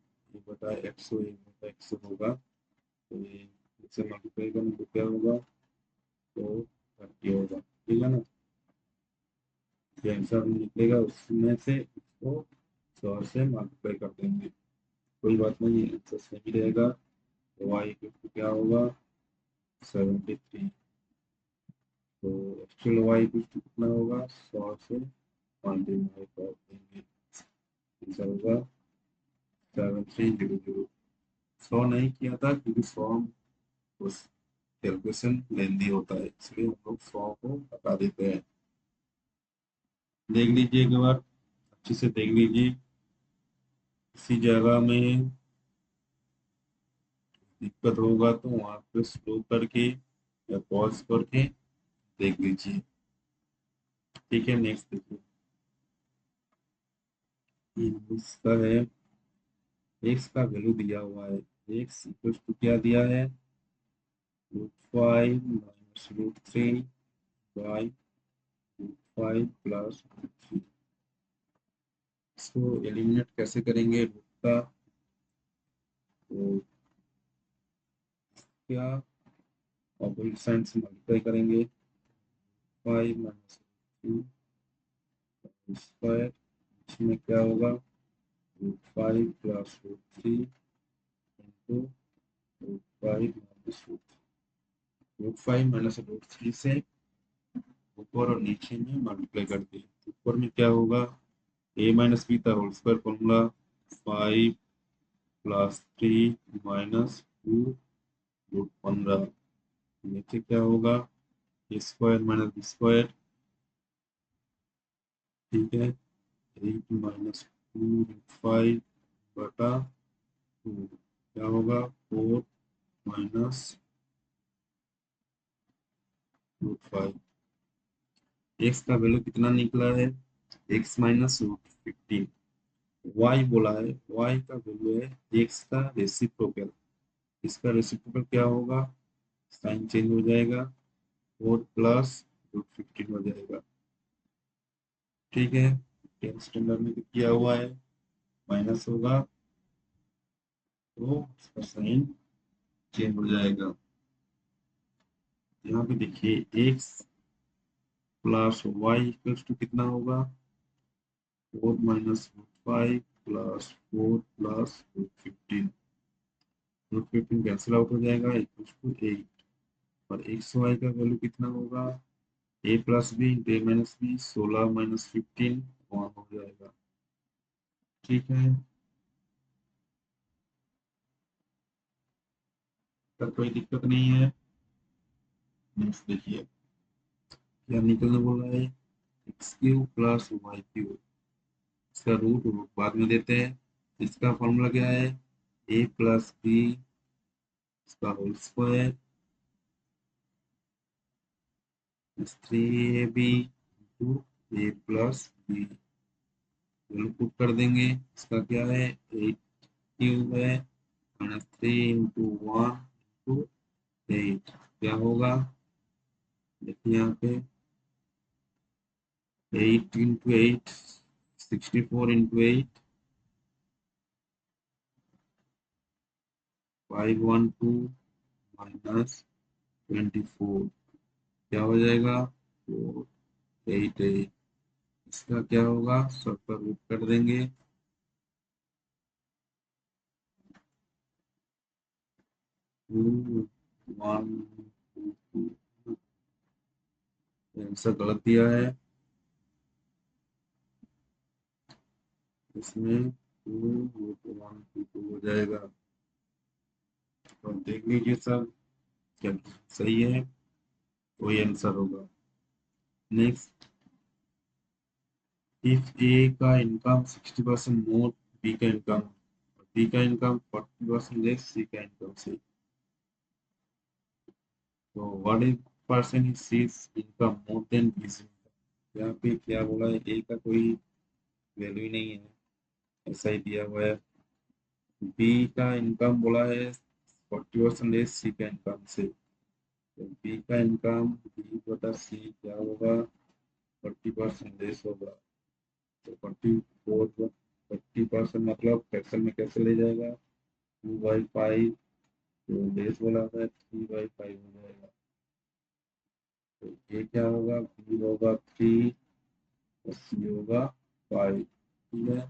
बटा एक्स, एक बटा एक्स होगा, तो ये इससे मल्टीप्लाई करेंगे तो क्या होगा, तो 30 होगा। ठीक है ना, जो आंसर निकलेगा उसमें से इसको 100 से मल्टीप्लाई कर देंगे, कोई बात नहीं, आंसर सही रहेगा। तो वाई क्या होगा 73, तो एक्चुअल वाई कितना होगा 100 से मल्टीप्लाई कर देंगे, आंसर होगा 7300। 100 नहीं किया था क्योंकि 100 उस कैलकुलेशन लेंदी होता है, इसलिए हम लोग 100 को हटा देते हैं। देख लीजिए एक बार, अच्छे से देख लीजिए, किसी जगह में दिक्कत होगा तो वहां पे स्लो करके या पॉज करके देख लीजिए। ठीक है, नेक्स्ट देखिए, ये इसका है, एक्स का वैल्यू दिया हुआ है, एक्स इक्वल टू क्या दिया है, √5 माइनस √3 बाई √5 प्लस √3। इसको एलिमिनेट कैसे करेंगे रूट का, तो क्या ऑपोजिट साइन से मल्टीप्लाई करेंगे, 5 माइनस स्क्वायर, इसमें क्या होगा root 5 plus root 3 into root 5 minus root 5 minus root 3 से ऊपर और नीचे में मल्टीप्लाई कर दिए। ऊपर में क्या होगा, ए माइनस बी था whole square formula, 5 plus 3 minus 2 root 15। नीचे क्या होगा, A square minus B square, ठीक है, 8 माइनस 2 रूट 5 बटा 2, क्या होगा 4 माइनस रूट 5। एक्स का वैल्यू कितना निकला है, एक्स माइनस रूट 15। वाई बोला है, वाई का वैल्यू है एक्स का रेसिप्रोकल, इसका रेसिप्रोकल क्या होगा, साइन चेंज हो जाएगा, 4 प्लस रूट 15 हो जाएगा, ठीक है। 10th स्टैंडर्ड में किया हुआ है, माइनस होगा तो इसका साइन चेंज हो जाएगा। यहाँ पे देखिए X plus Y equals to कितना होगा, 4 minus root 5 plus 4 plus root 15, root 15 cancel out हो जाएगा, इक्वल्स टू 8। और एक्स वाई का वैल्यू कितना होगा, A plus B into A minus B, 16 minus 15 1 हो जाएगा, ठीक है। तब कोई दिक्कत नहीं है। नेक्स्ट देखिए क्या निकलने बोला है, X cube plus Y cube, इसका रूट रूट बाद में देते हैं। इसका फॉर्मूला क्या है, ए प्लस बी इसका whole square three A B into A plus B, put कर देंगे। इसका क्या है 8 क्यूब है माइनस 3 इंटू 1 इंटू 8, क्या होगा, देखिए यहाँ पे 8 इंटू 8 64 इंटू 8 512 माइनस 24, क्या हो जाएगा 488। इसका क्या होगा, सब पर रूट कर देंगे, 2 1 2 2, आंसर गलत दिया है, इसमें 2 रूट 1 2 2 हो जाएगा। तो देख लीजिए सब क्या सही है, वही आंसर होगा। नेक्स्ट, इफ ए का इनकम 60% मोर बी का इनकम, बी का इनकम 40% लेस सी का इनकम से, तो what is person is seize income more than बीस इनकम। यहाँ पे क्या बोला है, ए का कोई वैल्यू ही नहीं है, ऐसा ही दिया हुआ है। बी का इनकम बोला है 40% लेस सी का इनकम से, तो बी का इनकम बी बटा सी क्या होगा, 40% लेस होगा, तो 40% मतलब फ्रैक्शन में कैसे ले जाएगा, 2/5, तो लेस बोला है 3/5 हो जाएगा, तो ये क्या होगा, बी होगा 3 और सी होगा 5, ठीक है।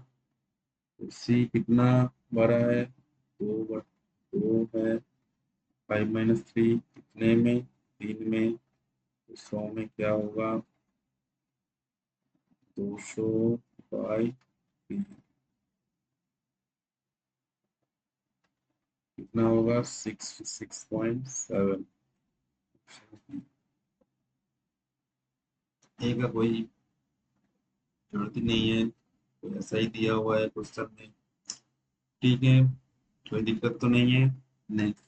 तो सी कितना बड़ा है, 2 है, 5 - 3 कितने में, 3 में, तो 100 में क्या होगा 200/3, कितना होगा 6.7। ए का कोई जरूरत ही नहीं है, तो ऐसा ही दिया हुआ है क्वेश्चन में, ठीक है, कोई दिक्कत तो नहीं है। Next,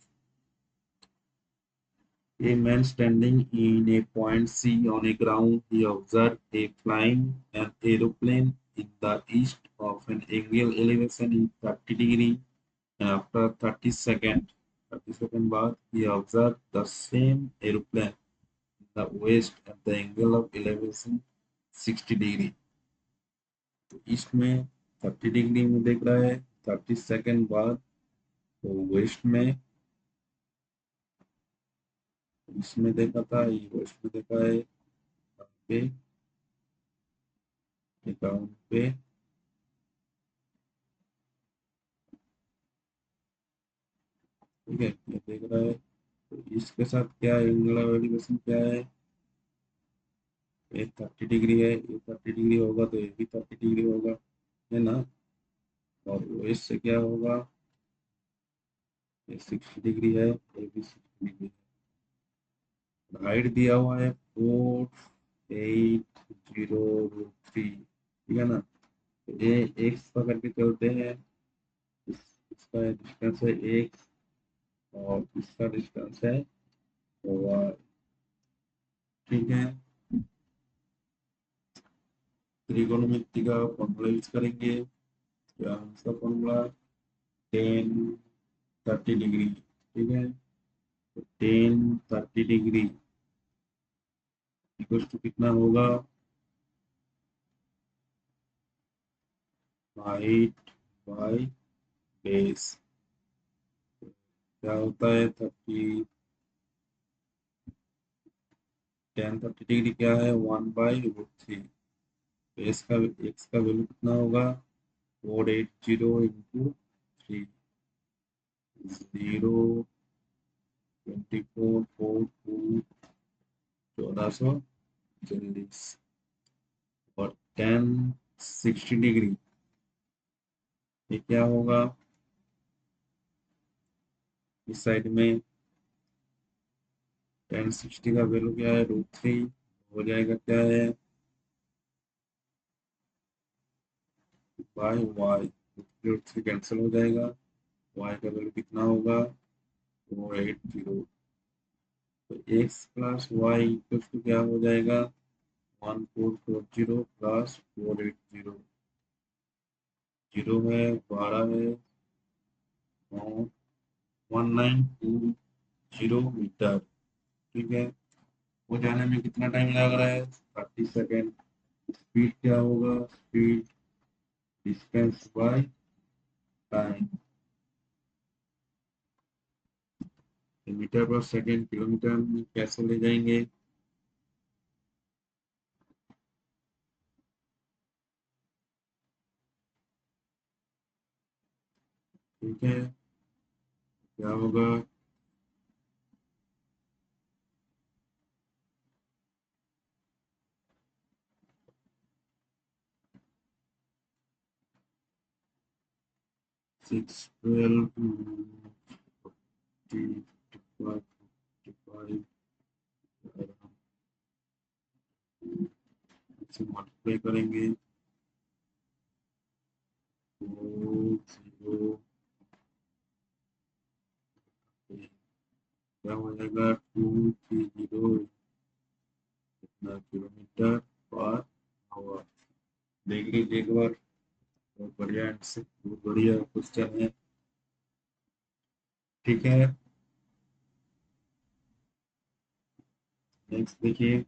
a man standing in a point C on a ground, he observed a flying an aeroplane in the east of an angle elevation in 30 degree, and after 30 second बाद he observed the same aeroplane in the west at the angle of elevation 60 degree। तो ईस्ट में 30 डिग्री में देख रहा है, 30 सेकेंड बाद तो वेस्ट में, इसमें देखा था, ये वेस्ट में देखा है, पे अकाउंट पे, ठीक है, ये देख रहा है। तो इसके साथ क्या एंगुलर एलिवेशन क्या है, ये 30 डिग्री है, ये 30 डिग्री होगा तो ये भी 30 डिग्री होगा, है ना। और वेस्ट से क्या होगा, ये 60 डिग्री है, ये भी 60 डिग्री है। हाइट दिया हुआ है 4803, ठीक है ना। तो ये एक्स पकड़ के चलते हैं, इसका डिस्टेंस है एक्स और इसका डिस्टेंस है वाई, ठीक है। त्रिकोणमिति का फॉर्मूला यूज करेंगे, क्या इसका फॉर्मूला, 10 30 डिग्री, ठीक है। तो 10 30 डिग्री इक्वल टू कितना होगा, हाइट बाई बेस, क्या होता है 10 30 डिग्री क्या है, 1/√3। बेस का एक्स का वैल्यू कितना होगा, 480 × 3, 0 24 4 2 1440, और 10 60 डिग्री ये क्या होगा, इस साइड में 10 60 का वैल्यू क्या है, √3, हो जाएगा क्या है, बाई वाई, √3 कैंसिल हो जाएगा, वाई का वैल्यू कितना होगा, 480। तो X plus Y equal to क्या हो जाएगा, 1440 प्लस 480, 0 है 12 है, और 1920 मीटर, ठीक है। वो जाने में कितना टाइम लग रहा है, 30 सेकेंड। स्पीड क्या होगा, speed distance by time, metre पर सेकेंड किलोमीटर में कैसे ले जाएंगे, ठीक है। क्या होगा, 6 12 से मल्टीप्लाई करेंगे, 4 0, क्या हो जाएगा, 230 कितना किलोमीटर पर आवर। देख लीजिए एक बार, बहुत बढ़िया आंसर, बहुत बढ़िया क्वेश्चन है, ठीक है। नेक्स्ट देखिए,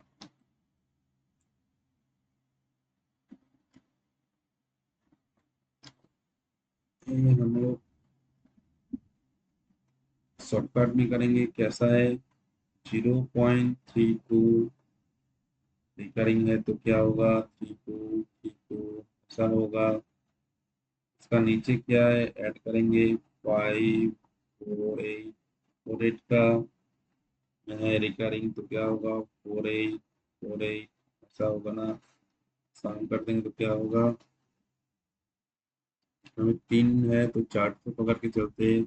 हम लोग शॉर्टकट में करेंगे, कैसा है, 0.32 रिकरिंग है तो क्या होगा, 3232 ऐसा होगा। इसका नीचे क्या है, ऐड करेंगे 5 4 8, 4 8 का है रिकरिंग तो क्या होगा, 4 8 4 8 ऐसा होगा ना। शाम कर देंगे तो क्या होगा, हमें 3 है तो 4 को पकड़ के चलते हैं,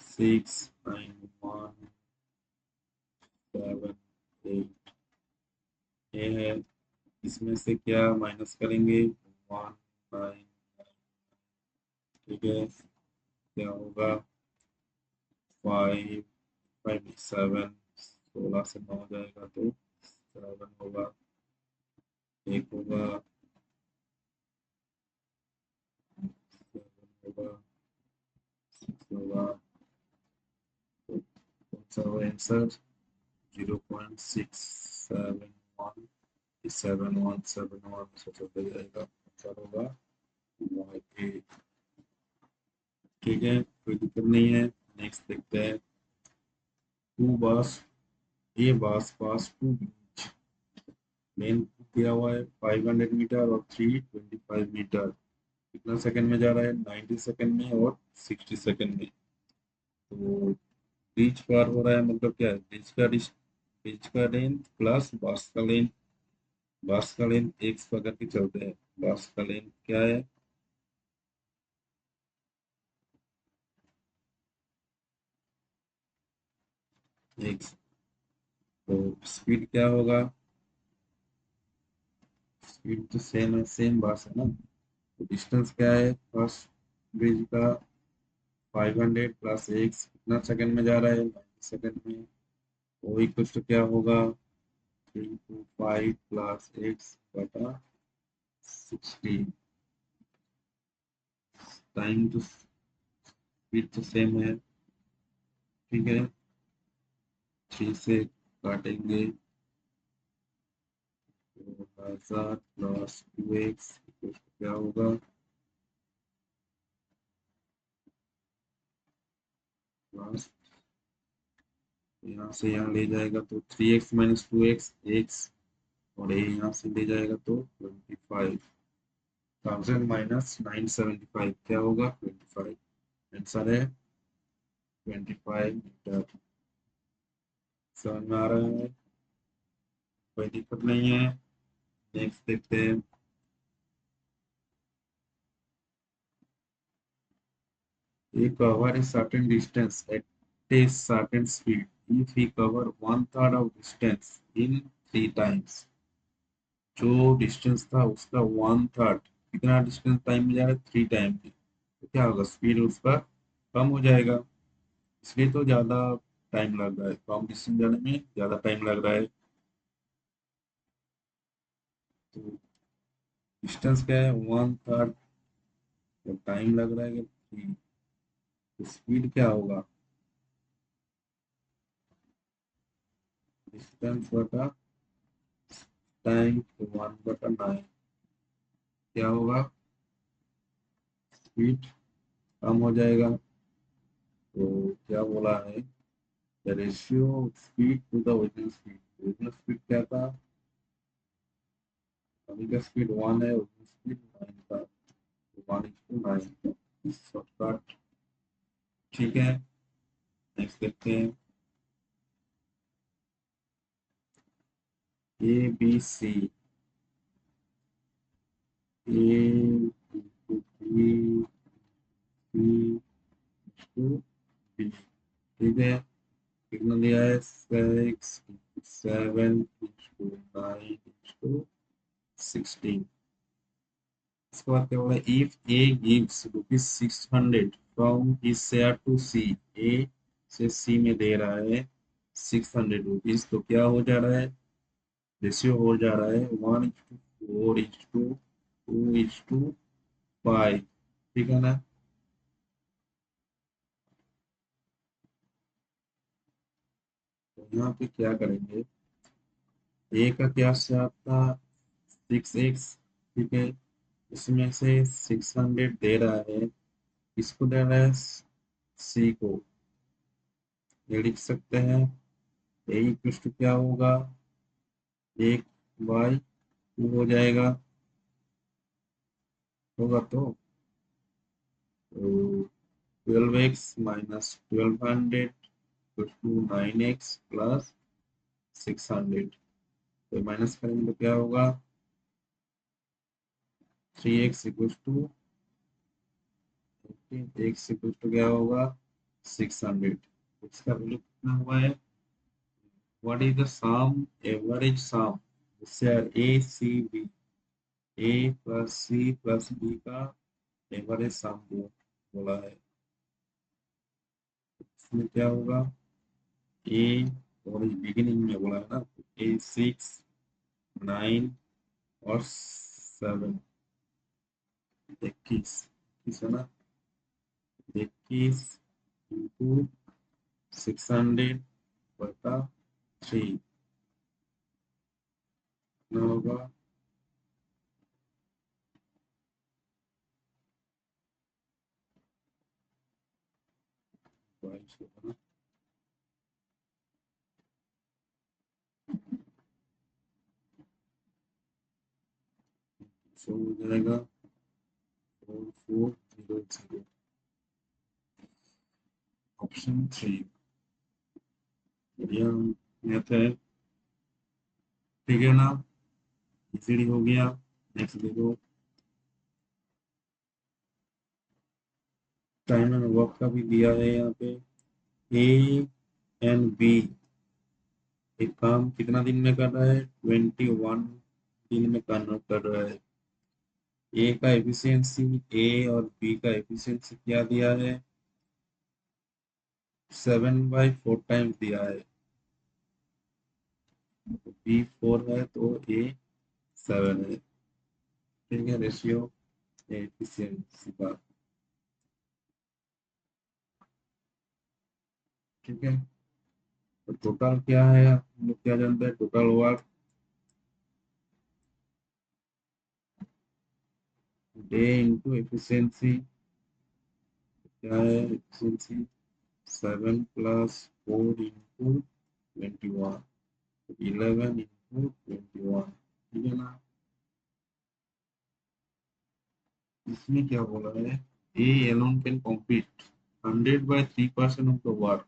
6 9 1 7 8 ये है। इसमें से क्या माइनस करेंगे, 1 9, ठीक है। क्या होगा, 5 5 7, 16 से 9 जाएगा तो 7 होगा, एक होगा, 7 होगा, 6 होगा, तो कौन सा होगा आंसर, 0.671 7 1 7 1 से चलते जाएगा, आंसर होगा Y8। ठीक है, कोई दिक्कत नहीं है। नेक्स्ट देखते हैं। टू बस ए बस पास टू मेन दिया हुआ है 500 मीटर और 325 मीटर। कितना सेकंड में जा रहा है? 90 सेकंड में और 60 सेकंड में। तो ब्रिज पार हो रहा है, मतलब क्या है? ब्रिज का लेंथ प्लस बस का लेंथ। बस का लेंथ एक्स पकड़ के चलते हैं। बस का लेंथ क्या है? एक्स। तो स्पीड क्या होगा? स्पीड तो सेम है, सेम बस है ना। तो डिस्टेंस क्या है फर्स्ट ब्रिज का? 500 प्लस एक्स। कितना सेकंड में जा रहा है? 90 सेकंड में। वो इक्वल टू क्या होगा? 325 प्लस एक्स बटा 60। टाइम तो स्पीड तो सेम है। ठीक है, 3 से काटेंगे तो 1000 प्लस 2x क्या होगा? प्लस यहाँ से यहाँ ले जाएगा तो 3x माइनस 2x एक्स, और ये यहाँ से ले जाएगा तो 25,000 माइनस 975 क्या होगा? 25। आंसर है 25 मीटर। समझ में आ रहा है? कोई दिक्कत नहीं है। नेक्स्ट देखते हैं। A cover a certain distance at a certain speed if he cover one third of distance in 3 times। जो डिस्टेंस था उसका वन थर्ड, कितना डिस्टेंस टाइम में जा रहा है? 3 टाइम में। तो क्या होगा? स्पीड उसका कम हो जाएगा। इसलिए तो ज्यादा टाइम लग रहा है, कम डिस्टेंस जाने में ज्यादा टाइम लग रहा है। तो डिस्टेंस क्या है? One third. तो टाइम लग रहा है कि 3। तो स्पीड क्या होगा? डिस्टेंस बटा टाइम, 1/9। क्या होगा? स्पीड कम हो जाएगा। तो क्या बोला है? The ratio speed to the original speed. Original speed क्या था? अभी का स्पीड 1 है, ओरिजिनल स्पीड 9 था, तो 1:9 शॉर्टकट। ठीक है, नेक्स्ट देखते हैं। A B C, A B C to B. ठीक है, कितना दिया है? 6 7 9 16। इसके बाद क्या बोला? If A gives ₹600 from his share to C. A से सी में दे रहा है ₹600, तो क्या हो जा रहा है? रेशियो हो जा रहा है 1:4:2:5। ठीक है ना? तो यहाँ पे क्या करेंगे? ए का क्या शेयर था? 6x। ठीक है, इसमें से 600 दे रहा है, इसको दे रहा है सी को। ये लिख सकते हैं। ए इक्वल टू क्या होगा? 1/2 हो जाएगा। होगा तो 12x minus 1200 to 9x plus 600। तो माइनस करेंगे तो क्या होगा? 3x equal to x equal to क्या होगा? 600। इसका वैल्यू कितना हुआ है? What is the sum, average sum share A C B. A plus C plus B का एवरेज सम बोला है। इसमें क्या होगा? ए, और बिगिनिंग में बोला है ना, ए 6 9 और 7, 21। है ना? 21 into 600 बटा 3। कितना होगा? 22 होगा ना? सो हो जाएगा 4400। ऑप्शन 3 बढ़िया मैथ है। ठीक है ना? इजीली हो गया। नेक्स्ट देखो, टाइम एंड वर्क का भी दिया है यहाँ पे। ए एंड बी एक काम कितना दिन में कर रहा है? 21 दिन में कर रहा है। ए का एफिशिएंसी, ए और बी का एफिशिएंसी क्या दिया है? 7/4 टाइम्स दिया है। बी 4 है तो ए 7 है। ठीक है, रेशियो एफिशिएंसी का। ठीक है, तो टोटल क्या है हम लोग क्या जानते हैं? Total work day into efficiency क्या है? Efficiency 7+4 into 21, 11 into 21। ठीक है ना? इसमें क्या बोला है? A alone can complete 100/3% of the work.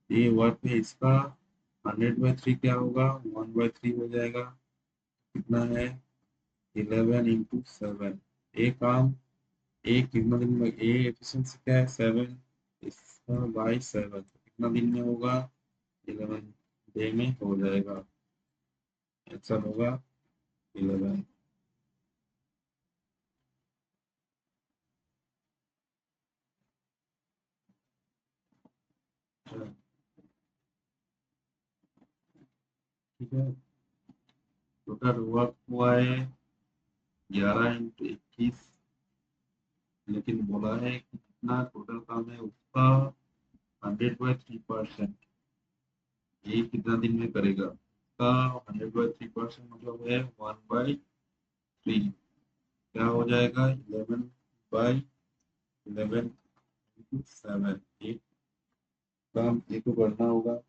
ये वर्क है इसका, 100/3 क्या होगा? 1/3 हो जाएगा। कितना है? 11 इंटू 7। ए काम, ए कितना दिन में, ए एफिशिएंसी क्या है? 7, इसका बाई 7 कितना दिन में होगा? 11 डे में हो जाएगा। आंसर होगा 11। ठीक है, टोटल वर्क हुआ है 11 इंटू 21, लेकिन बोला है कि कितना टोटल काम है उसका 100/3%। ये कितना दिन में करेगा? उसका 100/3% मतलब है 1/3। क्या हो जाएगा? 11/11 इंटू 7। एक काम ए को करना होगा।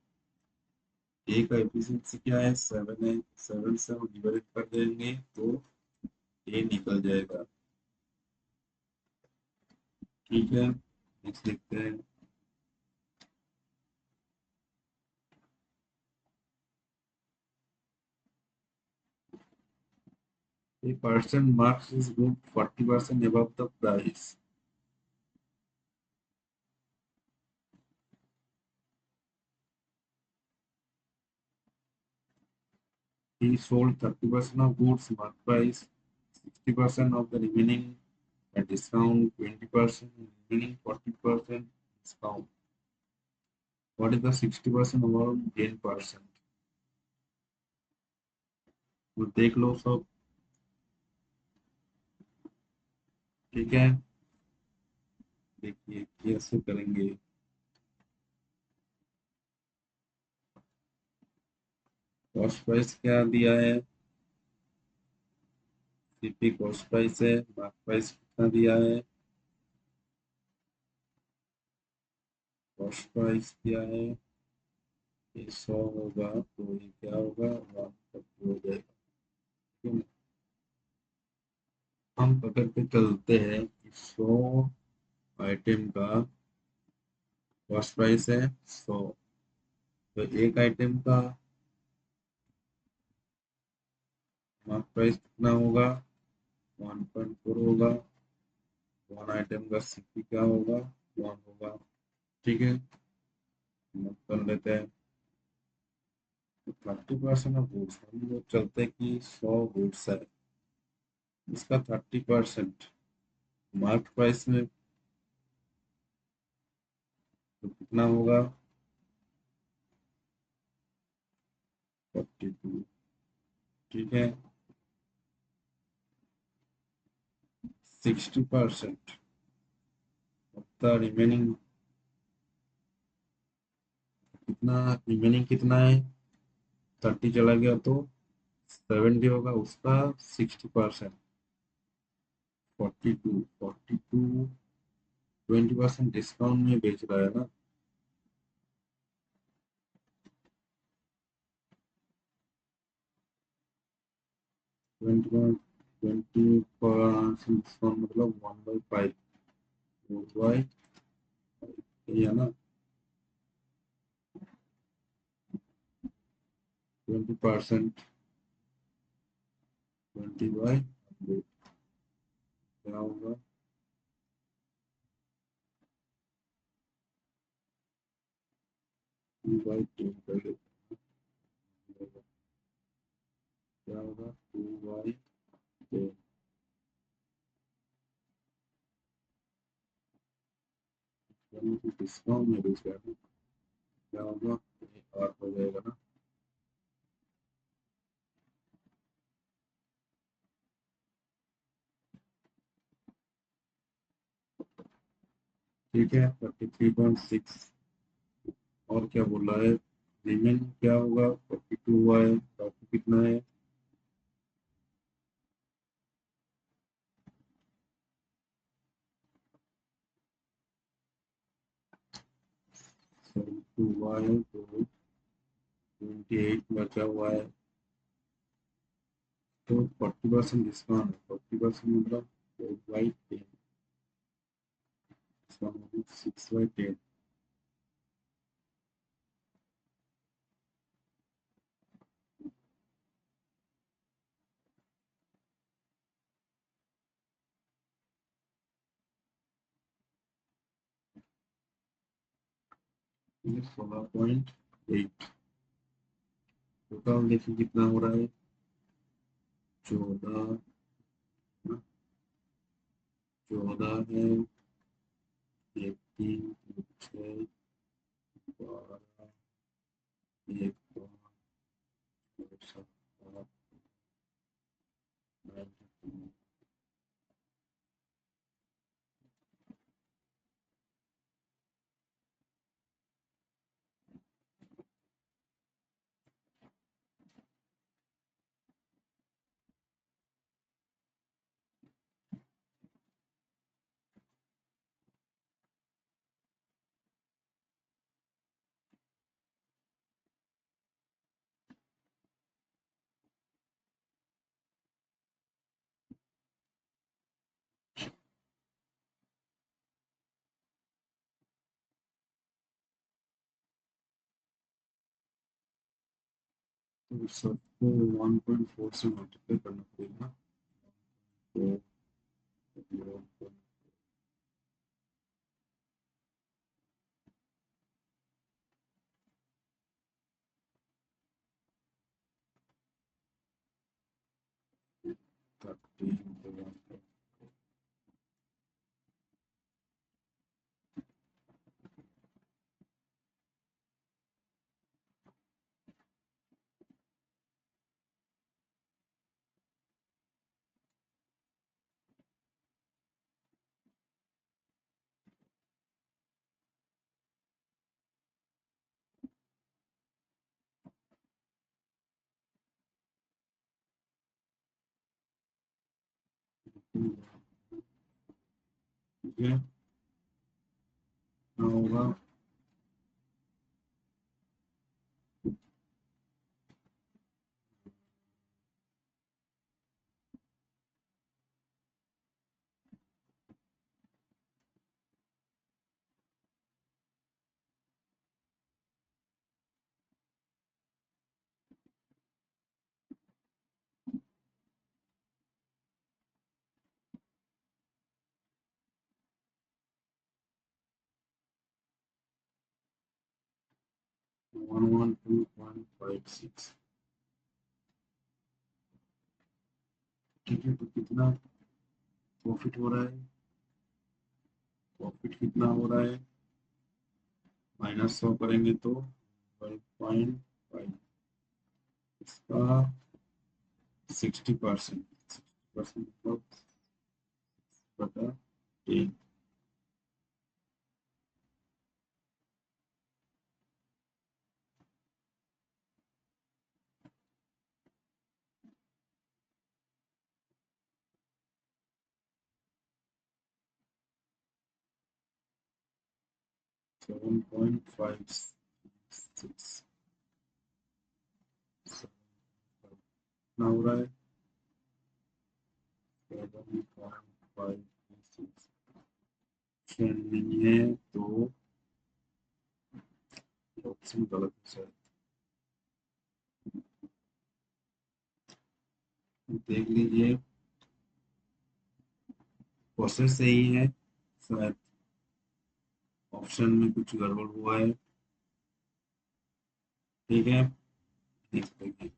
ए का एफिशिएंसी क्या है? 7 है। 7 से हम डिवाइड कर देंगे तो ए निकल जाएगा। ठीक है, नेक्स्ट देखते हैं। A person marks his good 40% above the price. He sold 30% of goods marked price, 60% of the remaining at discount, 20% remaining 40% discount. What is the 60% overall 10%? तो देख लो सब। ठीक है, देखिए कैसे करेंगे। कॉस्ट प्राइस क्या दिया है? सीपी कॉस्ट प्राइस है। मार्क प्राइस कितना दिया है? कॉस्ट प्राइस क्या है? ये 100 होगा तो ये क्या होगा? 140 हो जाएगा। ठीक है? हम पकड़ के चलते हैं कि 100 आइटम का कॉस्ट प्राइस है 100। तो एक आइटम का मार्क प्राइस कितना होगा? 1.4 होगा। वन आइटम का सीपी क्या होगा? 1 होगा। ठीक है, नोट कर लेते हैं। तो 30% ऑफ गुड्स, हम लोग चलते हैं कि 100 गुड्स है, इसका 30% मार्क प्राइस में तो कितना होगा? 42। ठीक है, 60% ऑफ द रिमेनिंग, कितना रिमेनिंग कितना है? 30 चला गया तो 70 होगा उसका 60%, 42 20% डिस्काउंट में बेच रहा है ना। 20% डिस्काउंट मतलब 1/5, 4/5 ये है ना। 20%, 20/100 क्या होगा? 2/10 कर लेते हैं। क्या होगा? 2/10 डिस्काउंट में बेच रहा है। क्या होगा? 8 हो जाएगा ना। ठीक है, 33.6। और क्या बोल रहा है? रिमेन क्या होगा? 42 हुआ है, बाकी कितना है? 72 हुआ है तो 28 बचा हुआ है। तो 40% डिस्काउंट है, 40% मतलब 4/10, इसका मतलब 6/10। 16.8। टोटल देखिए कितना हो रहा है? 14, 14 है, एक 3, 6, 12, एक 5, 7, 8, 9, तो सबको 1.4 से मल्टीप्लाई करना पड़ेगा। तो 30 ठीक है, क्या होगा? 112.56। ठीक है, तो कितना प्रॉफिट हो रहा है? प्रॉफिट कितना हो रहा है? -100 करेंगे तो 12.5, इसका 60%, 60% मतलब बटा 10। 7.56 कितना हो रहा है? 7.56 नहीं है तो ऑप्शन गलत है शायद। देख लीजिए, प्रोसेस सही है, शायद ऑप्शन में कुछ गड़बड़ हुआ है। ठीक है, नेक्स्ट देखिए।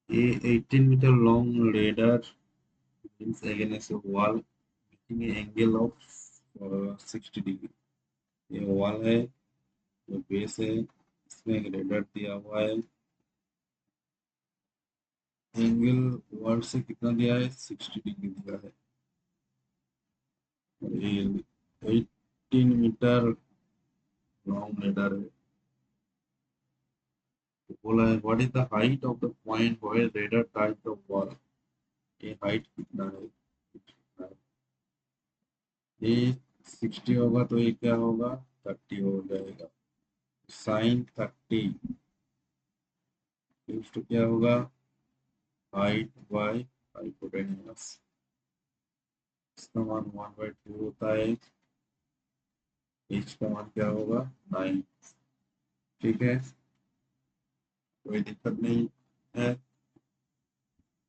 A 18-meter long ladder leans against a wall, making an angle of 60 degree. ये वॉल है, जो बेस है, इसमें एक रेडर दिया हुआ है। एंगल वॉल से कितना दिया है? 60 डिग्री दिया है। और ये 18 मीटर लॉन्ग लेडर है। तो बोला है what is the height of the point where ladder type the wall. ये हाइट कितना है? ये 60 होगा तो ये क्या होगा? 30 हो जाएगा। साइन 30 तो क्या होगा? Height by hypotenuse. इसका मान 1/2 होता है। एच का मान क्या होगा? 9। ठीक है, कोई दिक्कत नहीं है।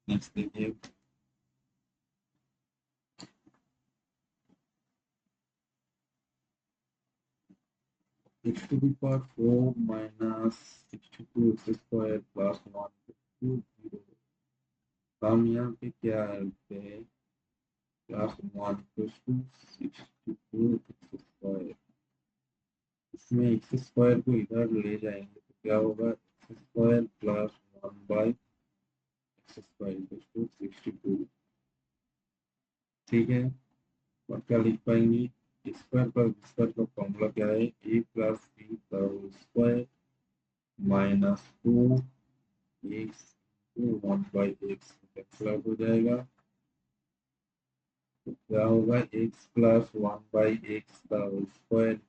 नेक्स्ट देखिए। x⁴ minus 62 x square plus 1 0। हम यहाँ पे क्या है? Plus 1 X square. इसमें एक्स स्क्वायर को इधर ले जाएंगे तो क्या होगा? X square plus 1/x²। ठीक है, और क्या लिख पाएंगे? स्क्वायर प्लस स्क्वायर का फॉर्मूला क्या है? ए प्लस बी का whole square minus 2x 1/x cancel out हो जाएगा। तो क्या होगा? x प्लस 1/x का होल स्क्वायर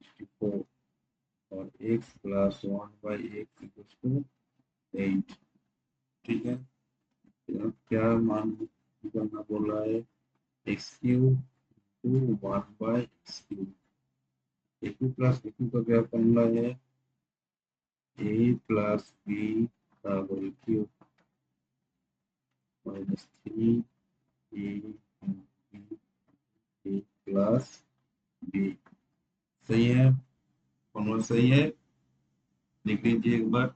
64 और x plus 1/x equals to 8। ठीक है, तो अब क्या मान निकालना बोल रहा है? x³ to 1/x³। A two plus b two का क्या फॉर्मूला है? ए प्लस बी का whole cube minus 3 a plus b. सही है, फॉर्मूला सही है। देख लीजिए एक बार,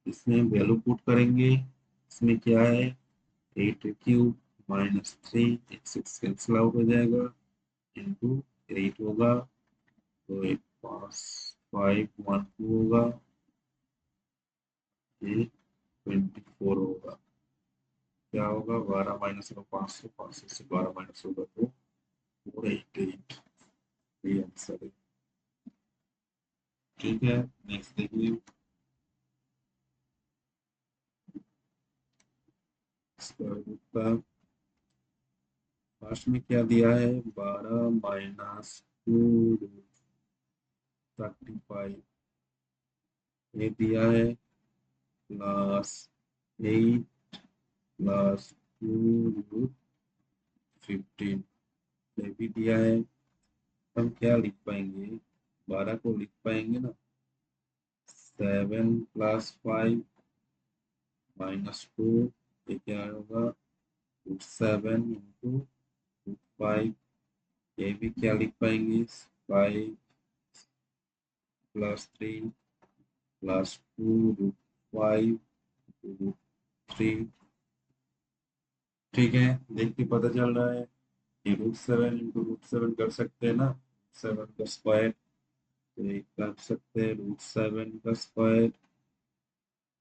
इसमें वैल्यू पुट करेंगे। इसमें क्या है? 8³ माइनस 3 कैंसिल आउट हो जाएगा, इंटू 8 होगा तो 512 होगा, ये 24 होगा। क्या होगा? 12 माइनस 500, 500 से 12 माइनस होगा तो 488। ये आंसर है। ठीक है, नेक्स्ट देखिए। स्क्वायर रूट का लास्ट में क्या दिया है? 12 माइनस 2√35 ये दिया है, प्लस 8 प्लस 2√15 ये भी दिया है। हम क्या लिख पाएंगे? 12 को लिख पाएंगे ना, 7 प्लस 5 माइनस 2, ये क्या होगा? √7 इंटू √5। ये भी क्या लिख पाएंगे? 5 प्लस 3 प्लस 2√5 √3। ठीक है, देख के पता चल रहा है ये √7 इंटू √7 कर सकते हैं ना, 7 का स्क्वायर। तो ये कर सकते हैं √7 का स्क्वायर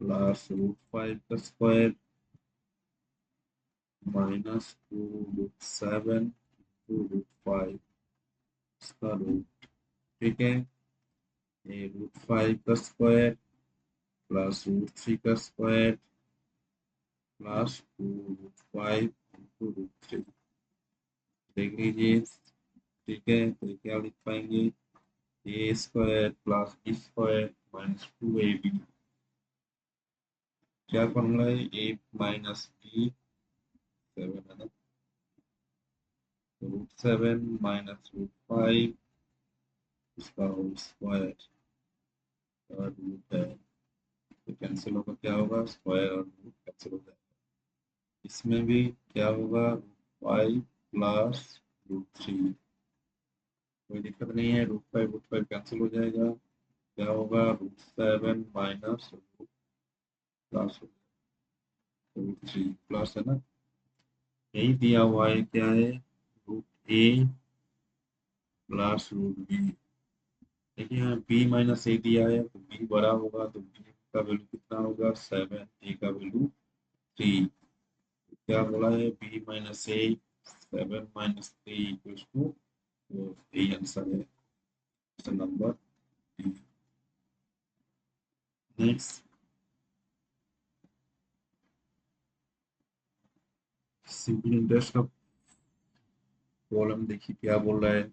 प्लस √5 का स्क्वायर माइनस 2√7 √5 इसका रूट। ठीक है, ये √5 का स्क्वायर प्लस √3 का स्क्वायर प्लस 2√5 इंटू √3। देख लीजिए, ठीक है, तो क्या लिख पाएंगे, A square plus B square minus 2ab। क्या फॉर्मूला है, ए माइनस बी, 7 है ना, √7 माइनस √5 इसका होल स्क्वायर और रूट है, तो कैंसिल होगा, क्या होगा, स्क्वायर और रूट कैंसिल हो जाएगा। इसमें भी क्या होगा, √5 प्लस √3, कोई दिक्कत नहीं है, √5 कैंसिल हो जाएगा, क्या होगा, √7 माइनस रूट प्लस √3 प्लस है ना, यही दिया हुआ है, क्या है, √a प्लस √b। देखिए यहाँ b माइनस ए दिया है, तो b बड़ा होगा, तो b का वैल्यू कितना होगा, 7, a का वैल्यू 3। क्या बोला है, b minus a, 7 minus 3 equals to, तो यही आंसर है, option number D. Next, simple interest का प्रॉब्लम देखिए क्या बोल रहा है,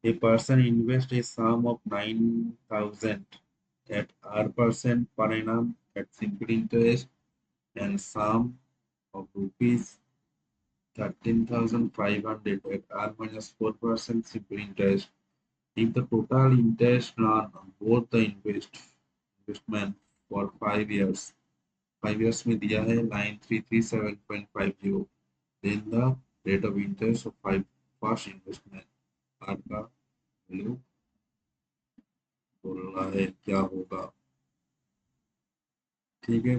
a person invest a sum of 9,000 at R% per annum at simple interest and sum of rupees 13,500 at R minus 4% simple interest. If the total interest on both the investment for 5 years, 5 years में दिया है 9337.50, then the rate of interest of 5 first investment R का वैल्यू बोल रहा है क्या होगा। ठीक है,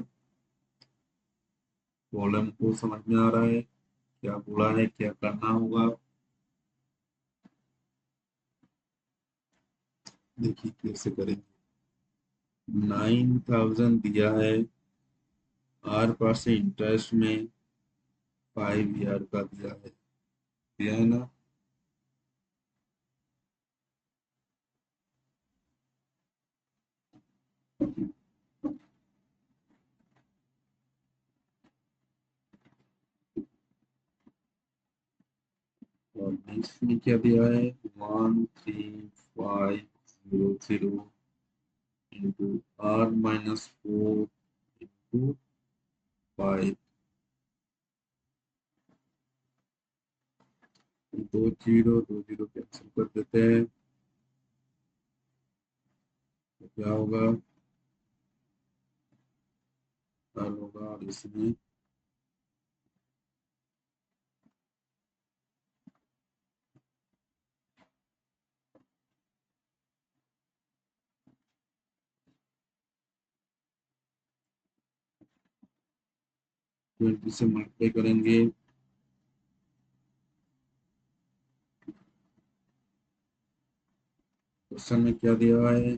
प्रॉब्लम को समझ में आ रहा है, क्या बोला है, क्या करना होगा, देखिए कैसे करेंगे। 9,000 दिया है, आर पास से इंटरेस्ट में 5 ईयर का दिया है ना, और नेक्स्ट में क्या दिया है, 13500 into R minus 4 into 5, 2 zero cancel कर देते हैं, तो क्या होगा, आर होगा, और इसमें 20 से मल्टीप्लाई करेंगे, क्वेश्चन में क्या दिया हुआ है,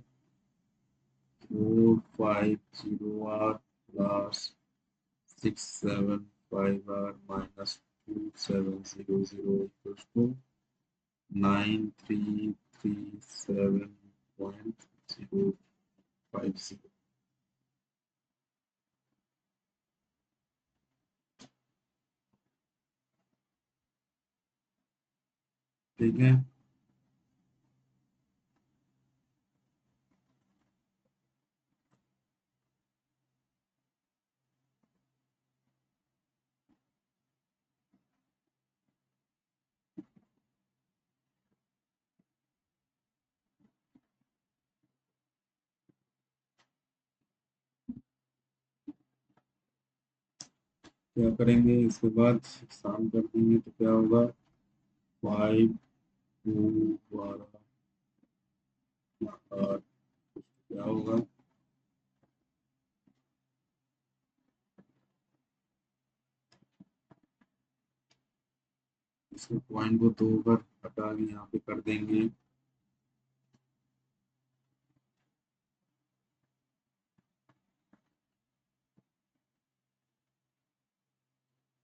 4508 plus 675R minus 2700 equals to 9337.050। ठीक है, क्या करेंगे, इसके बाद शाम कर देंगे तो क्या होगा, 5 2 12 8, क्या होगा, इसको पॉइंट को 2 बार हटा के यहाँ पे कर देंगे,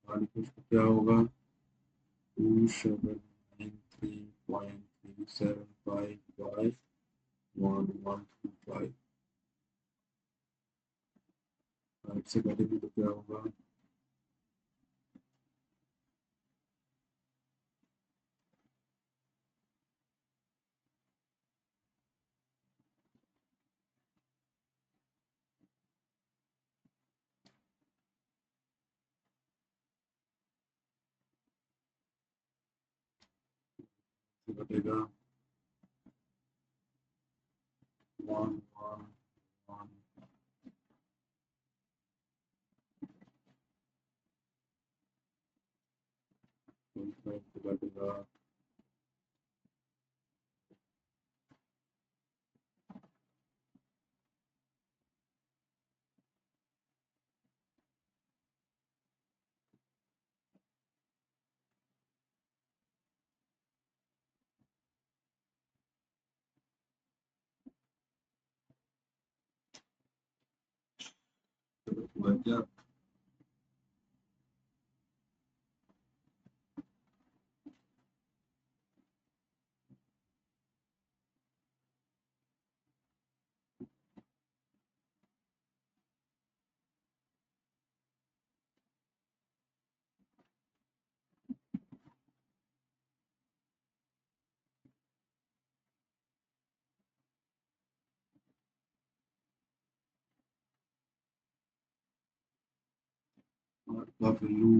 और इसको क्या होगा, 2793.375/1125 से करेंगे तो क्या होगा, घटेगा 1 1 1 घटेगा क्या का value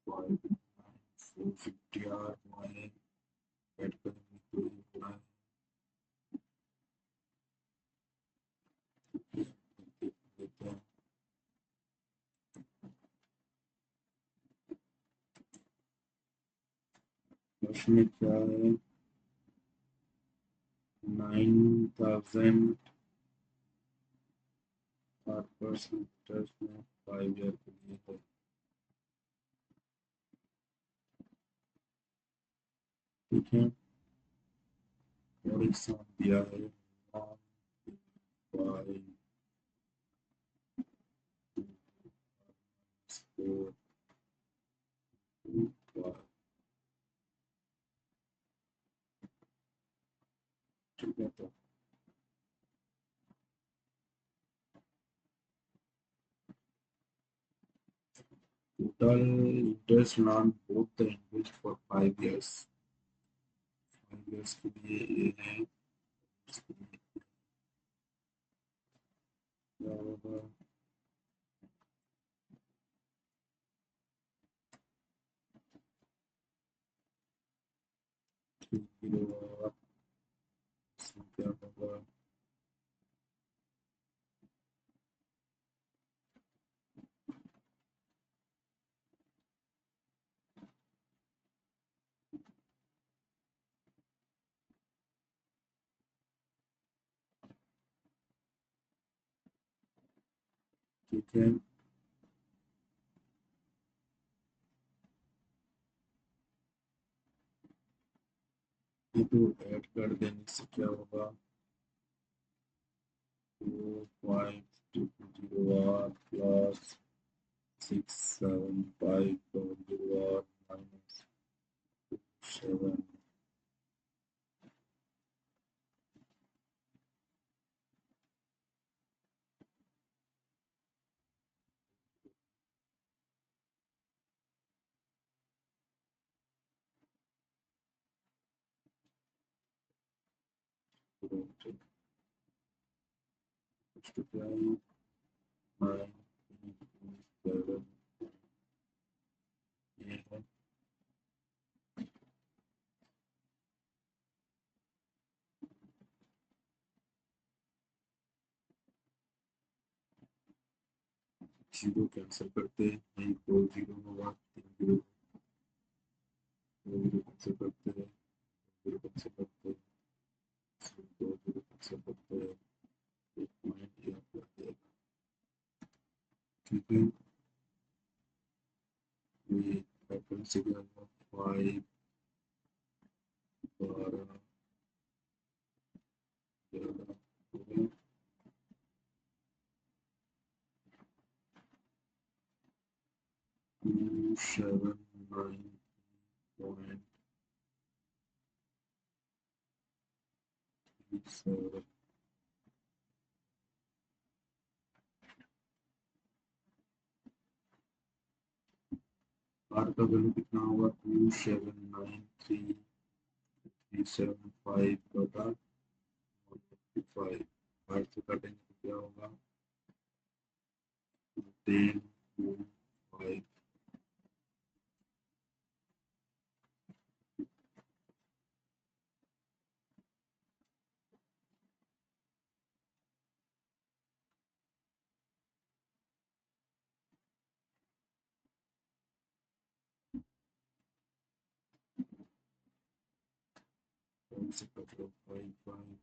five 450 R Y add करेंगे तो ये पूरा देते हैं। उसमें क्या है 9,000 8% इंटरेस्ट में 5 ईयर के लिए है। ठीक है और एक साथ दिया है 1 4 ठीक है तो total interest on both the invest for 5 years 5 years के लिए ये है इसके लिए क्या होगा 3 किलो इसमें क्या होगा ठीक है ये तो ऐड कर देने से क्या होगा 2520 प्लस 67500 माइनस 7 ये है जीरो कैंसिल करते हैं नहीं 2 जीरो होगा 3 जीरो 2 जीरो कैंसिल करते हैं जीरो कैंसिल करते हैं 2 जीरो कैंसिल करते हैं एक पॉइंट यहाँ पर देगा ठीक है ये रेफरेंस से क्या होगा 5 12 11 279.5 और आर का वैल्यू कितना होगा, 2793 बटा 5 से कटेंगे तो क्या होगा, 10 से कट लो 5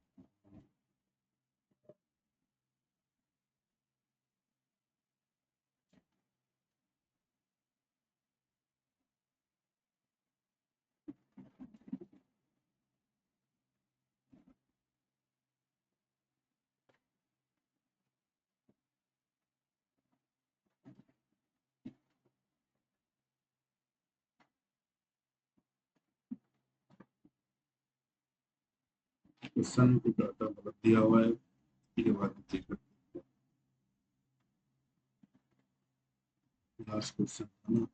क्वेश्चन को डाटा गलत दिया हुआ है, इसके बाद में चेक करते हैं। लास्ट क्वेश्चन है ना,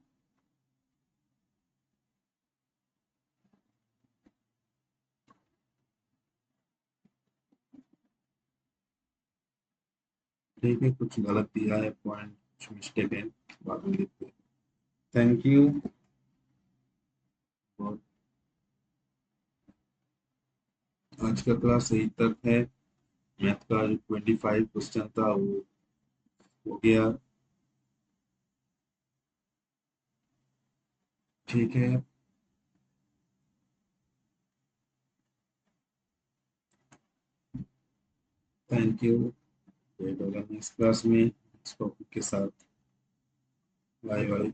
ठीक है, कुछ गलत दिया है पॉइंट, कुछ मिस्टेक है, बाद में देखते हैं। Thank you. और आज का क्लास यही तक है। मैथ का जो 25 क्वेश्चन था वो हो गया। ठीक है, थैंक यू। वेट होगा नेक्स्ट क्लास में इस टॉपिक के साथ। Bye bye.